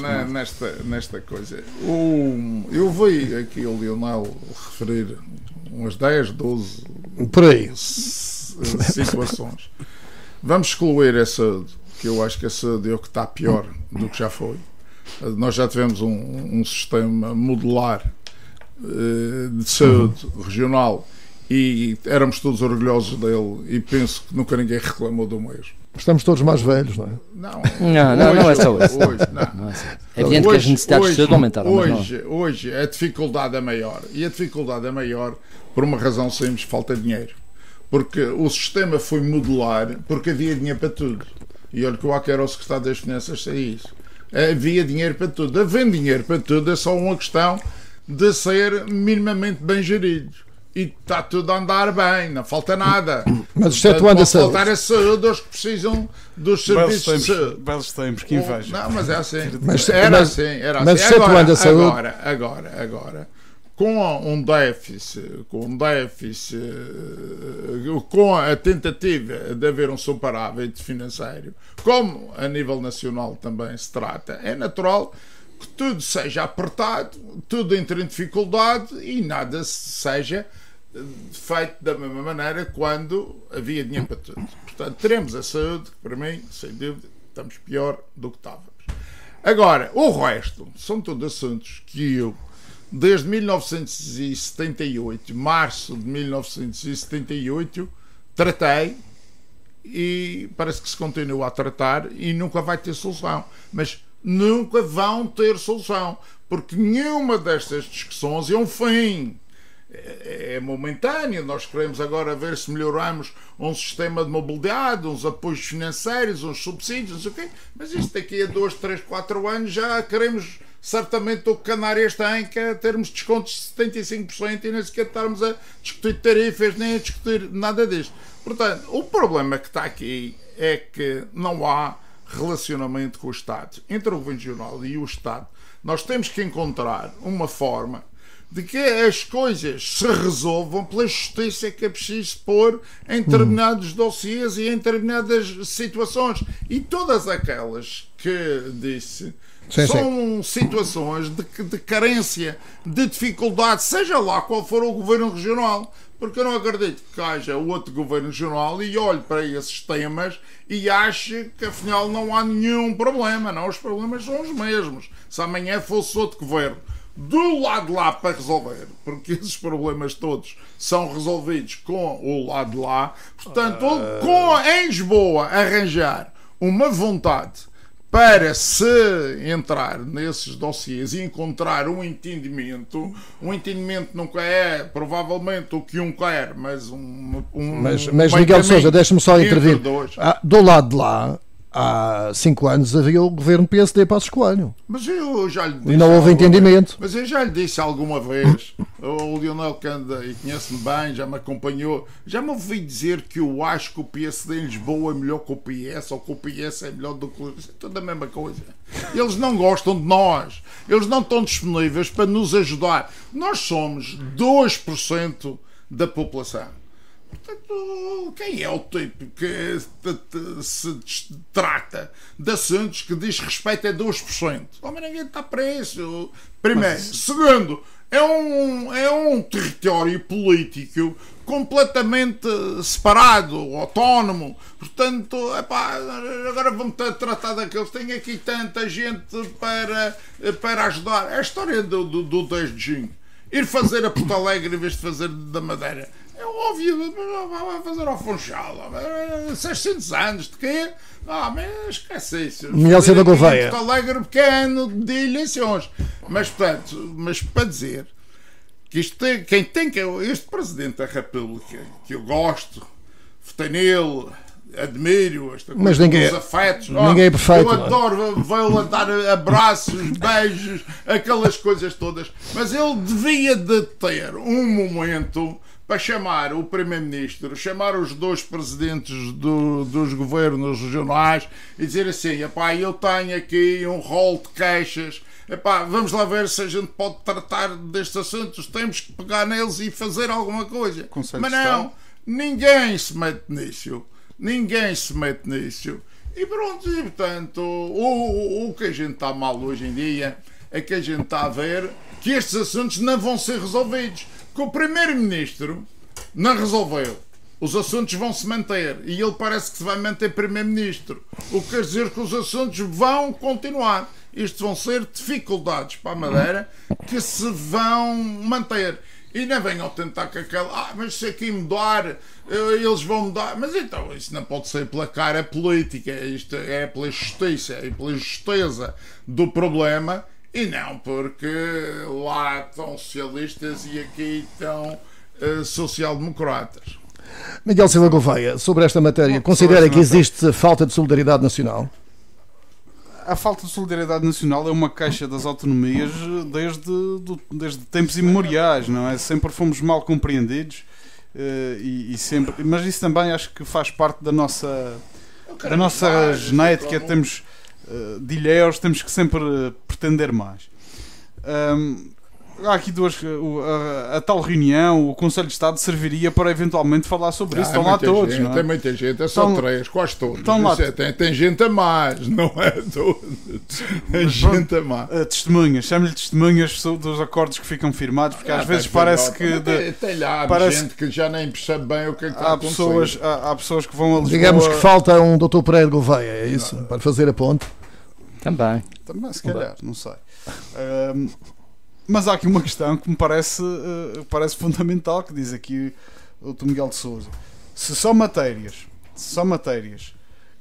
nesta coisa. Eu vi aqui o Lionel referir umas 10, 12 por aí situações. Vamos excluir a saúde, que eu acho que a saúde é o que está pior do que já foi. Nós já tivemos um sistema modular de saúde regional e éramos todos orgulhosos dele, e penso que nunca ninguém reclamou do mesmo. Estamos todos mais velhos, não é? Não é só isso. É evidente que as necessidades de saúde aumentaram. Hoje a dificuldade é maior, e a dificuldade é maior por uma razão simples: falta de dinheiro. Porque o sistema foi modular, porque havia dinheiro para tudo. E olha que eu quero ao secretário das Finanças sei isso. Havia dinheiro para tudo. Havendo dinheiro para tudo, é só uma questão de ser minimamente bem gerido. E está tudo a andar bem, não falta nada. Mas excetuando a saúde. Faltar a saúde aos que precisam dos serviços de saúde. Belos tempos, que inveja. Não, mas é assim. Era assim. Mas excetuando a saúde. Agora, com a tentativa de haver um superávit financeiro, como a nível nacional também se trata, é natural que tudo seja apertado, tudo entre em dificuldade e nada seja feito da mesma maneira quando havia dinheiro para tudo. Portanto, teremos a saúde, que para mim, sem dúvida, estamos pior do que estávamos. Agora, o resto são todos assuntos que eu, desde 1978, março de 1978, tratei e parece que se continua a tratar e nunca vai ter solução. Mas nunca vão ter solução, porque nenhuma destas discussões é um fim. É momentâneo. Nós queremos agora ver se melhoramos um sistema de mobilidade, uns apoios financeiros, uns subsídios, não sei o quê, mas isto daqui a 2, 3, 4 anos já queremos certamente o que Canárias tem, que é termos descontos de 75% e nem sequer estarmos a discutir tarifas nem a discutir nada disto. Portanto, o problema que está aqui é que não há relacionamento com o Estado, entre o Governo Regional e o Estado. Nós temos que encontrar uma forma de que as coisas se resolvam pela justiça que é preciso pôr em determinados dossiês e em determinadas situações. E todas aquelas que disse são situações de carência, de dificuldade, seja lá qual for o governo regional. Porque eu não acredito que haja outro governo regional e olhe para esses temas e ache que afinal não há nenhum problema. Não, os problemas são os mesmos. Se amanhã fosse outro governo do lado de lá para resolver, porque esses problemas todos são resolvidos com o lado de lá, portanto, com em Lisboa arranjar uma vontade para se entrar nesses dossiês e encontrar um entendimento nunca é provavelmente o que um quer, mas mas Miguel Sousa, deixa-me só intervir. Do lado de lá, há 5 anos havia o governo PSD Passos Coelho. Mas eu já lhe disse. E não houve entendimento. Mas eu já lhe disse alguma vez, o Lionel Canda, e conhece-me bem, já me acompanhou, já me ouvi dizer que eu acho que o PSD em Lisboa é melhor que o PS, ou que o PS é melhor do que o... Isso é tudo a mesma coisa. Eles não gostam de nós. Eles não estão disponíveis para nos ajudar. Nós somos 2% da população. Portanto, quem é o tipo que se trata de assuntos que diz respeito a 2%? Mas ninguém está para isso. Primeiro. Segundo, é um território político completamente separado, autónomo. Portanto, agora vamos tratar daqueles. Tem aqui tanta gente para ajudar. É a história do 10 de junho. Ir fazer a Porto Alegre em vez de fazer da Madeira. É óbvio, vai fazer ao Funchal. 600 anos de quê? Mas esquece isso. Miguel Silva Gouveia. Porto Alegre pequeno de eleições. Mas, portanto, para dizer que isto quem tem que é este Presidente da República, que eu gosto, votei nele, admiro esta coisa, mas ninguém, os afetos. Ninguém é perfeito. Eu adoro vê-lo dar abraços, beijos, aquelas coisas todas. Mas ele devia de ter um momento para chamar o Primeiro-Ministro, chamar os 2 presidentes dos governos regionais e dizer assim: eu tenho aqui um rol de queixas, vamos lá ver se a gente pode tratar destes assuntos, temos que pegar neles e fazer alguma coisa. Mas não, ninguém se mete nisso. E pronto, e portanto, o que a gente está mal hoje em dia é que a gente está a ver que estes assuntos não vão ser resolvidos. Que o Primeiro-Ministro não resolveu. Os assuntos vão se manter e ele parece que se vai manter Primeiro-Ministro. O que quer dizer que os assuntos vão continuar. Isto vão ser dificuldades para a Madeira que se vão manter. E não venham tentar com aquela... mas se aqui mudar, eles vão mudar. Mas então, isso não pode ser pela cara política. Isto é pela justiça e pela justeza do problema. E não porque lá estão socialistas e aqui estão social-democratas. Miguel Silva Gouveia, sobre esta matéria, considera que existe falta de solidariedade nacional? A falta de solidariedade nacional é uma queixa das autonomias desde tempos imemoriais, não é? Sempre fomos mal compreendidos e sempre... Mas isso também acho que faz parte da nossa genética. Temos... de ilhéus, temos que sempre pretender mais. Há aqui a tal reunião, o Conselho de Estado serviria para eventualmente falar sobre isso. Estão lá todos, gente, não é? Tem muita gente, é só 3, quase todos. Tem gente a mais, não é todos. Tem gente a mais. Testemunhas, chamo-lhe testemunhas dos acordos que ficam firmados, porque às vezes parece que... Tem lá gente que já nem percebe bem o que é que está a acontecer. Há pessoas que vão a Lisboa... Digamos que falta um Dr. Pereira Gouveia, é isso? Para fazer a ponte. Também. Também, se calhar, não sei. Mas há aqui uma questão que me parece fundamental, que diz aqui o Dr. Miguel de Sousa. Se são matérias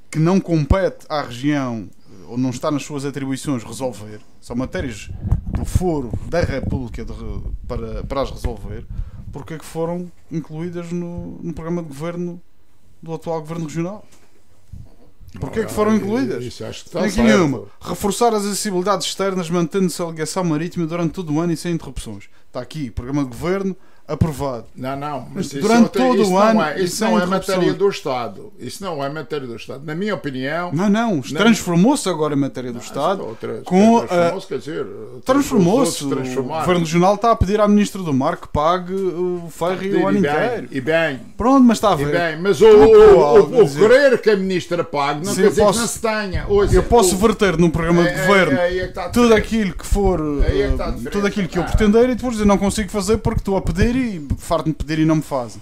que não compete à região ou não está nas suas atribuições resolver, são matérias do foro da República para as resolver, porque é que foram incluídas no programa de governo do atual governo regional? Porquê é que foram incluídas? Isso acho que Tem está aqui certo. nenhuma. Reforçar as acessibilidades externas mantendo-se a ligação marítima durante todo o ano e sem interrupções. Está aqui, programa de governo aprovado. Não, mas isso Durante não todo isso o não ano é, e isso sem não é interrupções. matéria do Estado. Isso não é matéria do Estado. Na minha opinião. Não, transformou-se agora em matéria do Estado. Transformou-se, quer dizer. Transformou-se. O Transformaram. Governo Regional está a pedir à Ministra do Mar que pague o ferry o ano inteiro. E bem. Pronto, mas está a E ver. bem, mas Algo a o dizer. querer que a Ministra pague não Sim, quer eu dizer posso- que não se tenha. Ouça, Eu posso verter num programa de governo aí é que está tudo diferente. aquilo que for, Aí é que está diferente. tudo aquilo que eu pretender e depois dizer não consigo fazer porque estou a pedir e farto-me de pedir e não me fazem.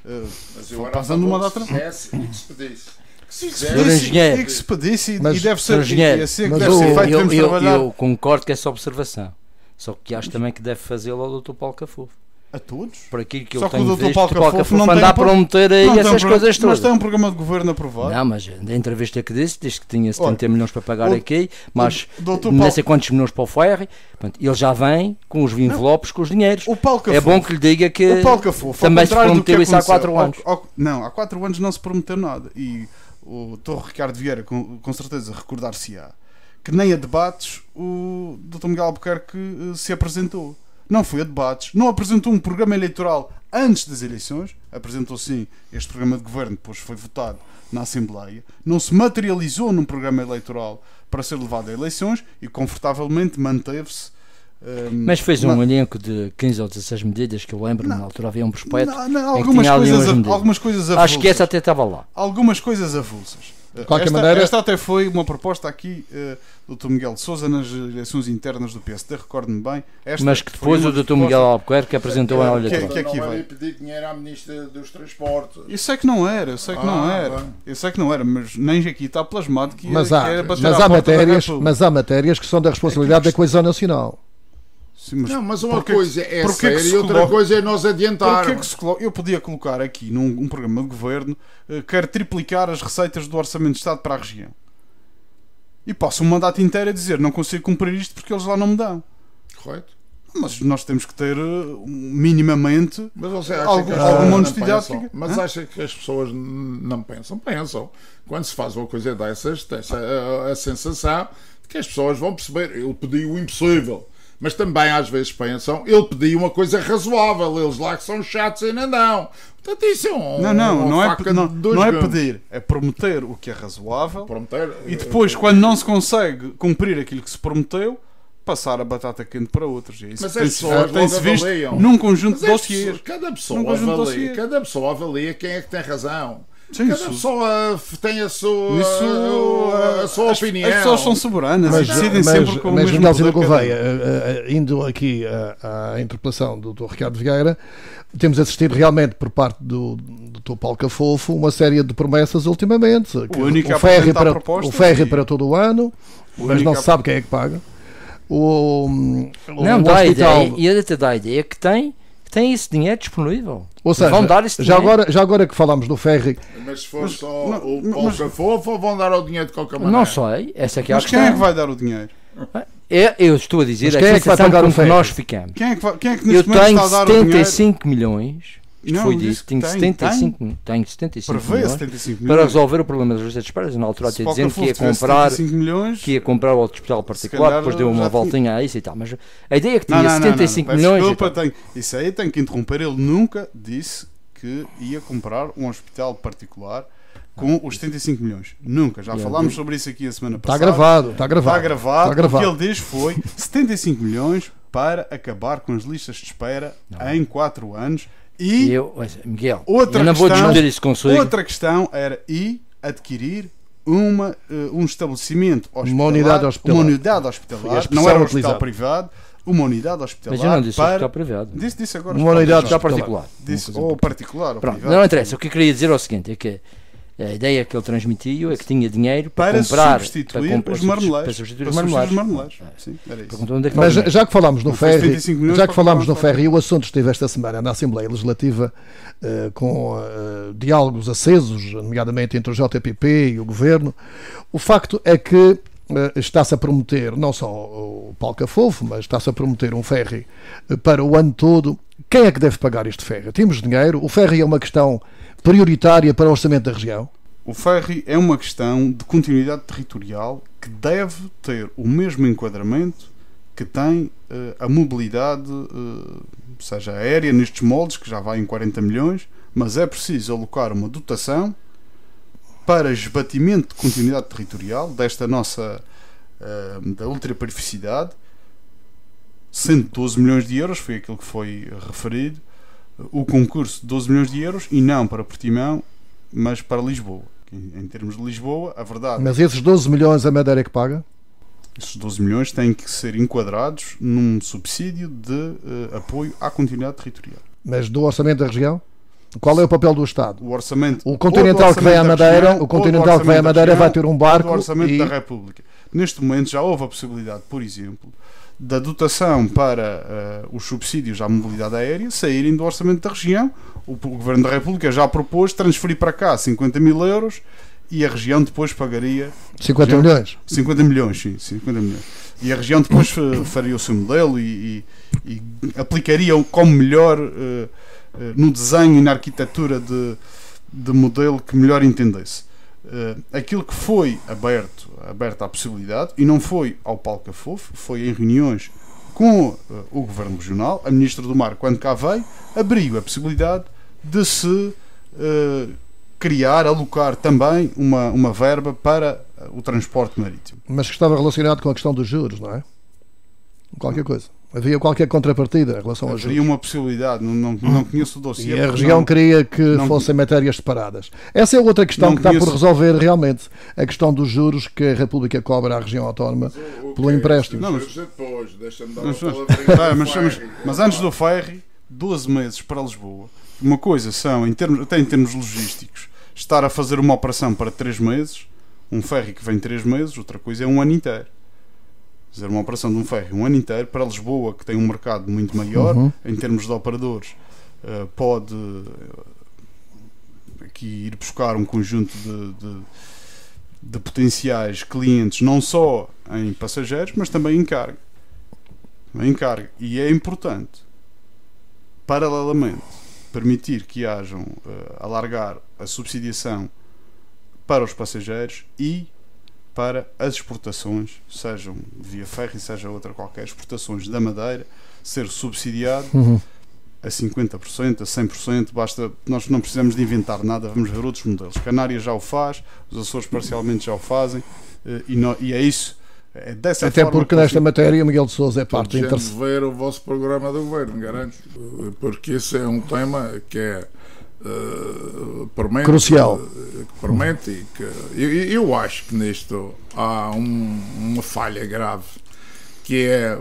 Mas Vou eu era passando a uma favor data- que se fizesse e que se pedisse. Que se Senhor fizesse. engenheiro. E que se pedisse e Mas, deve ser senhor engenheiro, e assim que mas deve ser feito, Eu, devemos eu, trabalhar eu concordo com essa observação. Só que acho também que deve fazê-lo ao Dr. Paulo Cafofo. a todos. Por aquilo que Só eu que o tenho Dr. visto, Paulo o Paulo Cafofo Cafofo não tem anda a um pro- prometer aí Não tem essas um coisas Mas todas. tem um programa de governo aprovado. Não, mas da entrevista que disse que tinha 70 milhões para pagar o- aqui, mas Dr. não Paulo- sei quantos milhões para o ferry. Portanto, ele já vem com os envelopes, com os dinheiros. O Paulo Cafofo, É bom que lhe diga que o Paulo Cafofo, ao também se contrário do que prometeu isso há aconteceu, 4 anos. Não, há 4 anos não se prometeu nada. E o Dr. Ricardo Vieira, com certeza, recordar-se-á que nem a debates o Dr. Miguel Albuquerque se apresentou. Não foi a debates, não apresentou um programa eleitoral antes das eleições, apresentou sim este programa de governo, depois foi votado na Assembleia, não se materializou num programa eleitoral para ser levado a eleições e confortavelmente manteve-se. Mas fez Não. um elenco de 15 ou 16 medidas que eu lembro, na altura havia um prospecto. Não, em que tinha ali umas medidas. algumas coisas avulsas. Acho que essa até estava lá. Algumas coisas avulsas. De qualquer maneira- Esta até foi uma proposta aqui do Dr. Miguel de Sousa nas eleições internas do PSD, recordo-me bem. Esta Mas que foi depois uma o Dr. proposta- Miguel Albuquerque apresentou a olha que- toda. que aqui não vai. vai pedir dinheiro à Ministra dos Transportes. Eu sei que não era, eu sei que não era. bem. Eu sei que não era, mas nem aqui está plasmado que, Mas que há, era bater mas, à há porta da matérias, República. mas há matérias que são da responsabilidade da coesão nacional. Sim, Não, mas uma porquê- coisa é porquê que séria se e outra coloca- coisa é nós Porquê adiantarmos. que se eu podia colocar aqui num programa de governo quer triplicar as receitas do Orçamento de Estado para a região. E passo um mandato inteiro a dizer não consigo cumprir isto porque eles lá não me dão. Correto? Mas nós temos que ter minimamente Mas você acha Algum- que as pessoas alguma não honestidade pensam? fica- Mas Hã? acha que as pessoas não pensam? Pensam. Quando se faz uma coisa dessas, tem-se a sensação de que as pessoas vão perceber. Ele pediu o impossível. Mas também às vezes pensam, ele pediu uma coisa razoável. Eles lá que são chatos e não dão. Portanto, isso é não é, faca não, de dois não é gumes. pedir, é prometer o que é razoável Prometer, e depois, quando não se consegue cumprir aquilo que se prometeu, passar a batata quente para outros. E é isso Mas que as pessoas tem-se logo visto avaliam. num conjunto Mas de as dossiês. pessoas- cada Num pessoa conjunto de avalia, dossiês. cada pessoa avalia quem é que tem razão. Sim, Cada isso- pessoa tem a sua, Nisso, a sua as opinião. pessoas são soberanas e decidem sempre com o mas mesmo Miguel Silva poder cada um. Gouveia, indo aqui à interpelação do Dr. Ricardo Vieira, temos assistido realmente por parte do Dr. Paulo Cafofo uma série de promessas ultimamente. Que único a o ferry apresentar para, propostas o ferry e- para todo o ano, mas único não a- se sabe quem é que paga. Não, o dá a hospital, ideia, e até dá a ideia que tem esse dinheiro disponível. ou seja, vão dar esse já dinheiro. agora que falamos do ferry, Mas se for Mas- só não, o mas- Paulo Cafofo, vão dar o dinheiro de qualquer maneira. Não sei, essa aqui é a Mas quem é que questão. vai dar o dinheiro? Eu estou a dizer Mas a quem é que vai sensação pagar com o que ferry? nós ficamos. Quem é que Eu neste momento tenho está a dar o dinheiro? 75 milhões. Isto Não, foi disse dito. que Tenho tem, 75, tenho 75 Prevê milhões 75 para milhões. resolver o problema das listas de espera. Na altura Se até Paulo dizendo que ia Cafofo tivesse comprar 75 milhões, que ia comprar o hospital particular, calhar depois deu uma já voltinha a isso e tal. Mas a ideia é que Não, tinha não, 75 peço milhões. e desculpa, tal. isso aí tem que interromper. Ele nunca disse que ia comprar um hospital particular com os 75 milhões. Nunca. Já falámos sobre isso aqui a semana está passada. gravado, Está gravado. Está gravado. O que ele diz foi 75 milhões para acabar com as listas de espera em 4 anos. E Miguel, outra eu não vou questão- discutir isso consigo. outra questão era adquirir um estabelecimento hospitalar, Uma unidade hospitalar. uma unidade hospitalar, Foi a expressão não era um hospital utilizada. privado, uma unidade hospitalar Mas eu não disse para... hospital privado. Disse agora Uma unidade Hospital hospitalar. particular. Disse, ou particular ou Pronto, privado. não interessa. O que eu queria dizer é o seguinte: é que A ideia que ele transmitiu é que tinha dinheiro para comprar substituir os marmeleiros. Para substituir os marmeleiros. Sim, era isso. Perguntou onde é que Mas está o já que falámos no Não foi ferry, 75 milhões já que para falámos no comprar ferry, o assunto esteve esta semana na Assembleia Legislativa com diálogos acesos, nomeadamente entre o JPP e o Governo. O facto é que está-se a prometer, não só o Paulo Cafofo, mas está-se a prometer um ferry para o ano todo. Quem é que deve pagar este ferry? Temos dinheiro? O ferry é uma questão prioritária para o orçamento da região? O ferry é uma questão de continuidade territorial que deve ter o mesmo enquadramento que tem a mobilidade, seja aérea, nestes moldes, que já vai em 40 milhões, mas é preciso alocar uma dotação para esbatimento de continuidade territorial desta nossa da ultraperificidade, 112 milhões de euros, foi aquilo que foi referido, o concurso de 12 milhões de euros, e não para Portimão, mas para Lisboa. Em termos de Lisboa, a verdade... Mas esses 12 milhões a Madeira é que paga? Esses 12 milhões têm que ser enquadrados num subsídio de apoio à continuidade territorial. Mas do orçamento da região? Qual é o papel do Estado? O orçamento... O continental que vai à Madeira, o continental que vai à Madeira vai ter um barco... O orçamento e... da República. Neste momento já houve a possibilidade, por exemplo, da dotação para os subsídios à mobilidade aérea saírem do orçamento da região. O Governo da República já propôs transferir para cá 50 mil euros e a região depois pagaria... 50 milhões? 50 milhões, sim, 50 milhões. E a região depois faria o seu modelo e aplicaria como melhor no desenho e na arquitetura de modelo que melhor entendesse. Aquilo que foi aberto à possibilidade, e não foi ao Paulo Cafofo, foi em reuniões com o Governo Regional, a Ministra do Mar, quando cá veio, abriu a possibilidade de se alocar também uma verba para o transporte marítimo. Mas que estava relacionado com a questão dos juros, não é? Qualquer coisa. Havia qualquer contrapartida em relação aos juros. Havia uma possibilidade, não conheço o dossiê. E a região queria que fossem matérias separadas. Essa é outra questão que está por resolver realmente. A questão dos juros que a República cobra à região autónoma pelo empréstimo. Mas antes do ferry, 12 meses para Lisboa. Uma coisa são, até em termos logísticos, estar a fazer uma operação para 3 meses, um ferry que vem 3 meses, outra coisa é um ano inteiro. Fazer uma operação de um ferry um ano inteiro para Lisboa, que tem um mercado muito maior em termos de operadores, pode aqui ir buscar um conjunto de potenciais clientes, não só em passageiros, mas também em carga. E é importante, paralelamente, permitir que hajam, alargar a subsidiação para os passageiros e para as exportações, sejam via ferry, seja outra qualquer, exportações da Madeira, ser subsidiado a 50%, a 100%, basta, nós não precisamos de inventar nada, vamos ver outros modelos. Canárias já o faz, os Açores parcialmente já o fazem, e é isso. É dessa até forma porque nesta matéria Miguel de Sousa é parte interessante. Ver o vosso programa do Governo, garanto, porque isso é um tema que é crucial, promete, e que eu acho que nisto há uma falha grave, que é,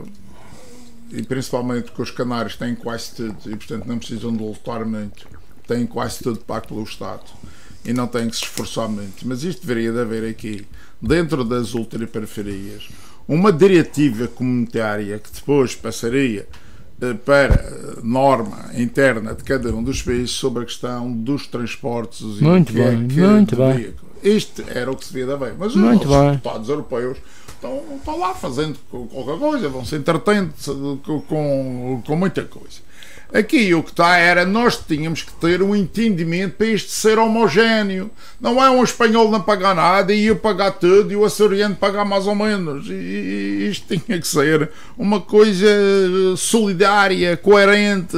e principalmente que os canários têm quase tudo e portanto não precisam de lutar muito, têm quase tudo pago pelo Estado e não têm que se esforçar muito, mas isto deveria de haver aqui dentro das ultraperiferias uma diretiva comunitária que depois passaria para norma interna de cada um dos países sobre a questão dos transportes. Muito bem. Isto era o que se devia de haver. Mas os deputados europeus estão lá fazendo qualquer coisa, vão se entretendo com muita coisa. Aqui o que está era, nós tínhamos que ter um entendimento para isto ser homogéneo. Não é um espanhol não pagar nada e eu pagar tudo e o açoriano pagar mais ou menos. E isto tinha que ser uma coisa solidária, coerente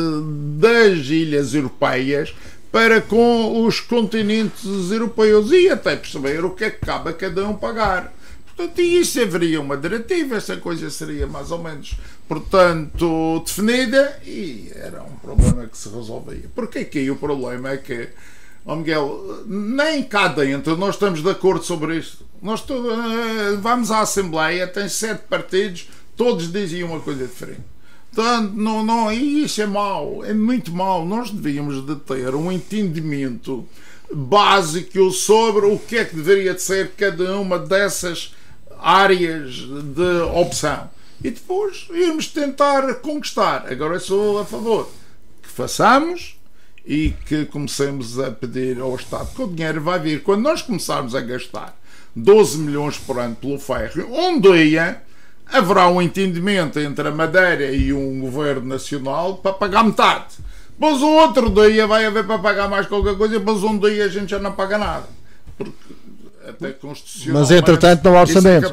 das ilhas europeias para com os continentes europeus e até perceber o que é que cabe a cada um pagar. Portanto, e isso haveria uma diretiva, essa coisa seria mais ou menos, portanto, definida e era um problema que se resolvia. Porque aqui o problema é que, Miguel, nem cá dentro nós estamos de acordo sobre isto. Nós vamos à Assembleia, tem 7 partidos, todos diziam uma coisa diferente. Portanto, e isso é mau, é muito mau. Nós devíamos de ter um entendimento básico sobre o que é que deveria de ser cada uma dessas áreas de opção. E depois irmos tentar conquistar. Agora eu sou a favor que façamos e que comecemos a pedir ao Estado, que o dinheiro vai vir. Quando nós começarmos a gastar 12 milhões por ano pelo ferro, um dia haverá um entendimento entre a Madeira e um governo nacional para pagar metade. Depois o outro dia vai haver para pagar mais qualquer coisa e depois um dia a gente já não paga nada. Porque até constitucional. Mas entretanto não há orçamento.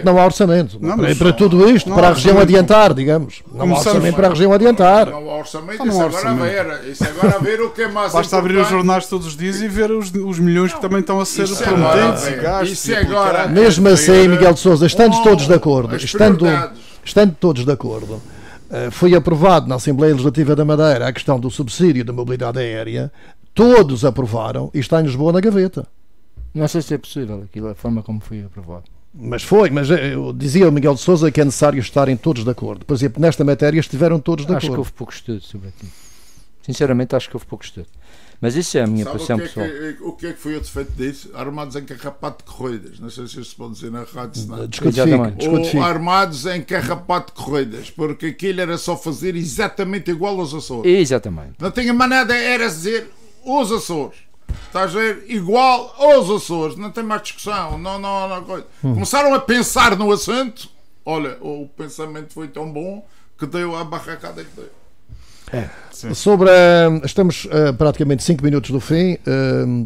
Não há orçamento. Não, para tudo isto, para a região adiantar, digamos. Não há orçamento para a região adiantar. Não há orçamento, isso agora a ver o que é mais basta abrir os jornais todos os dias e ver os milhões que também estão a ser prometidos e gastos. Mesmo assim, Miguel de Sousa, estando todos de acordo, estando todos de acordo, foi aprovado na Assembleia Legislativa da Madeira a questão do subsídio da mobilidade aérea, todos aprovaram e está em Lisboa na gaveta. Não sei se é possível aquilo, a forma como foi aprovado. Mas eu dizia ao Miguel de Sousa que é necessário estarem todos de acordo. Por exemplo, nesta matéria estiveram todos de acordo. Acho que houve pouco estudo sobre aquilo. Sinceramente, acho que houve pouco estudo. Mas isso é a minha posição pessoal. O que é que foi o defeito disso? Armados em carrapato de corridas. Não sei se isto se pode dizer na rádio. Ou armados em carrapato de corridas. Porque aquilo era só fazer exatamente igual aos Açores. Exatamente. Não tinha maneira, era dizer os Açores. Estás a ver? Igual aos Açores. Não tem mais discussão. Não coisa. Começaram a pensar no assunto. Olha, o pensamento foi tão bom que deu a barracada que deu. Estamos praticamente 5 minutos do fim.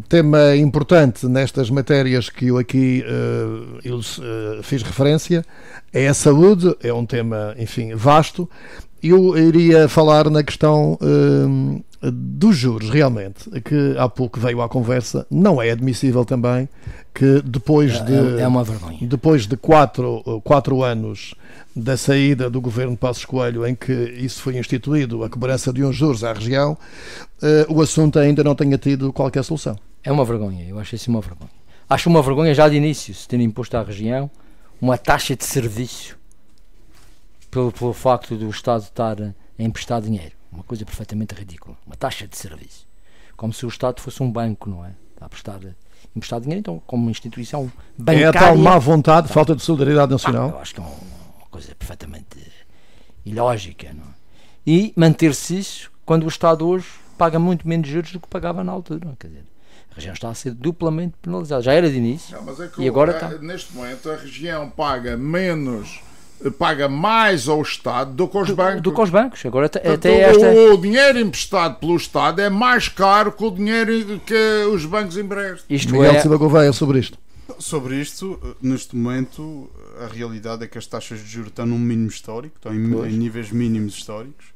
Tema importante nestas matérias que eu aqui fiz referência é a saúde. É um tema, enfim, vasto. Eu iria falar na questão dos juros, realmente, que há pouco veio à conversa. Não é admissível também que depois é uma vergonha. Depois de 4 anos da saída do governo Passos Coelho, em que isso foi instituído, a cobrança de uns juros à região, o assunto ainda não tenha tido qualquer solução. É uma vergonha, eu acho isso uma vergonha. Acho uma vergonha já de início, se ter imposto à região uma taxa de serviço pelo facto do Estado estar a emprestar dinheiro. Uma coisa perfeitamente ridícula. Uma taxa de serviço. Como se o Estado fosse um banco, não é? Está a emprestar dinheiro, então, como uma instituição bancária. É a tal má vontade, falta de solidariedade nacional. Eu acho que é uma coisa perfeitamente ilógica, não é? E manter-se isso quando o Estado hoje paga muito menos juros do que pagava na altura. Quer dizer, a região está a ser duplamente penalizada. Já era de início. Não, mas é que e agora está. Neste momento a região paga mais ao Estado do que aos bancos. Do que aos bancos. Agora o dinheiro emprestado pelo Estado é mais caro que o dinheiro que os bancos emprestam. Miguel Silva Gouveia, sobre isto. Sobre isto, neste momento, a realidade é que as taxas de juros estão num mínimo histórico, estão em níveis mínimos históricos.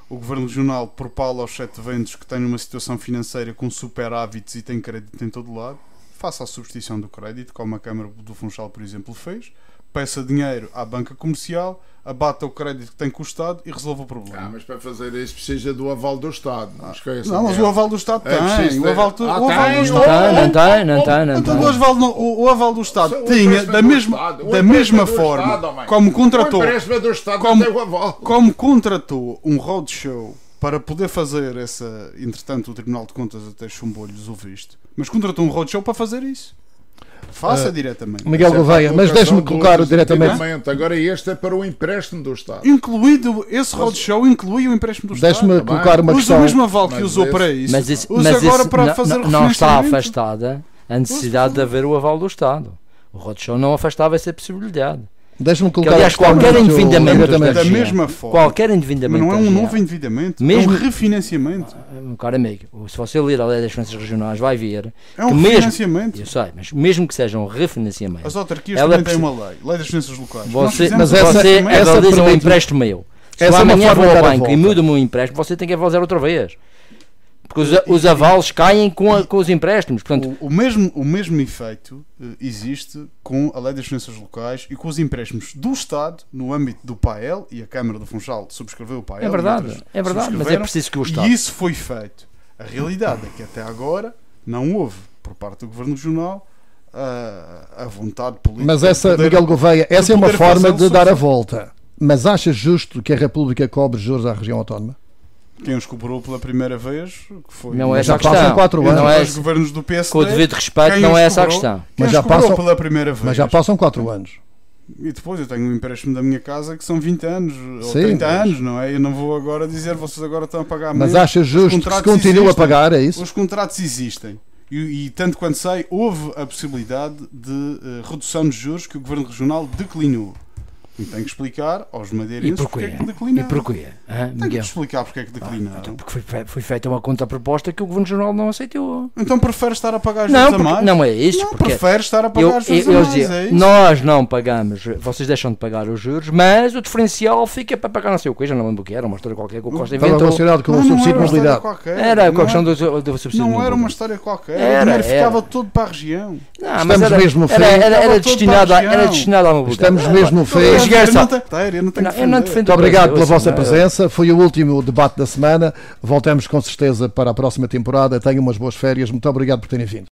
O Governo Regional propala aos 7 ventos que têm uma situação financeira com superávites e tem crédito em todo lado. Faça a substituição do crédito, como a Câmara do Funchal, por exemplo, fez. Peça dinheiro à banca comercial, abata o crédito que tem com o Estado e resolve o problema. Mas para fazer isso precisa do aval do Estado. Não esqueça. Não, mas o aval do Estado tem. O aval do Estado o aval do Estado tinha da mesma forma como contratou um roadshow para poder fazer essa. Entretanto, o Tribunal de Contas até chumbou-lhes o visto, mas contratou um roadshow para fazer isso. Faça diretamente. Miguel Gouveia, mas deixe-me colocar diretamente. Agora este é para o empréstimo do Estado. Incluído, esse roadshow inclui o empréstimo do Estado. Deixe-me colocar uma questão. Usa o mesmo aval que usou para isso. Mas agora para fazer o não está afastada a necessidade de haver o aval do Estado. O roadshow não afastava essa possibilidade. Deixa-me colocar. Aliás, qualquer endividamento da mesma forma. Qualquer endividamento. Mas não é um novo endividamento, é um refinanciamento. Caro amigo, se você ler a lei das finanças regionais, vai ver. É um refinanciamento. Eu sei, mas mesmo que seja um refinanciamento. As autarquias também têm uma lei das finanças locais. Você diz um empréstimo meu. Se amanhã vou ao banco e mudo-me um empréstimo, você tem que avalizar outra vez. Porque os avalos caem com os empréstimos. Portanto, o mesmo efeito existe com a lei das finanças locais e com os empréstimos do Estado no âmbito do PAEL, e a Câmara do Funchal subscreveu o PAEL. É verdade, mas é preciso que o Estado... E isso foi feito. A realidade é que até agora não houve, por parte do Governo Regional, a vontade política... Mas Miguel Gouveia, essa é uma forma de dar a volta. Mas acha justo que a República cobre juros à região autónoma? Quem os cobrou pela primeira vez, que foi Não é Mas já essa a passam questão. 4 anos. Não é, os governos do PSD. com o devido respeito, quem não os é essa a cobrou- questão. Quem Mas os já cobrou passam- pela primeira vez. Mas já passam 4 anos. E depois eu tenho um empréstimo da minha casa que são 20 anos ou Sim, 30 mas- anos, não é? Eu não vou agora dizer vocês agora estão a pagar Mas menos. acha justo que se contratos continue a existem. pagar, é isso? Os contratos existem. E tanto quanto sei, houve a possibilidade de redução de juros que o Governo Regional declinou. E tenho que explicar aos E madeirenses porque porquê? é que E declinaram. porquê? Hã, Tenho que Miguel? te explicar porque é que declinaram. Então, porque foi feita uma contraproposta que o Governo Regional não aceitou. Então prefere estar a pagar Não, juros a porque, mais? não é isso. Não, porque prefere estar a pagar juros a eles mais, diziam, é isso? nós não pagamos, vocês deixam de pagar os juros, mas o diferencial fica para pagar não sei o que, já não lembro o que era, uma história qualquer que o Costa Estava inventou. relacionado com o Não, subsídio era de uma história mobilidade. qualquer. Era com a Não questão é- do subsídio. Não de era uma mobilidade. história qualquer. Era, O dinheiro era. ficava todo para a região. Não, mas Estamos mesmo no fim. era Estava destinado, todo para a era região. destinado à mobilidade. Estamos mesmo no fim. Mas, Eu Gerson, não tenho eu não que defendo Muito obrigado pela ouça, vossa não, presença. Foi o último debate da semana. Voltamos com certeza para a próxima temporada. Tenham umas boas férias. Muito obrigado por terem vindo.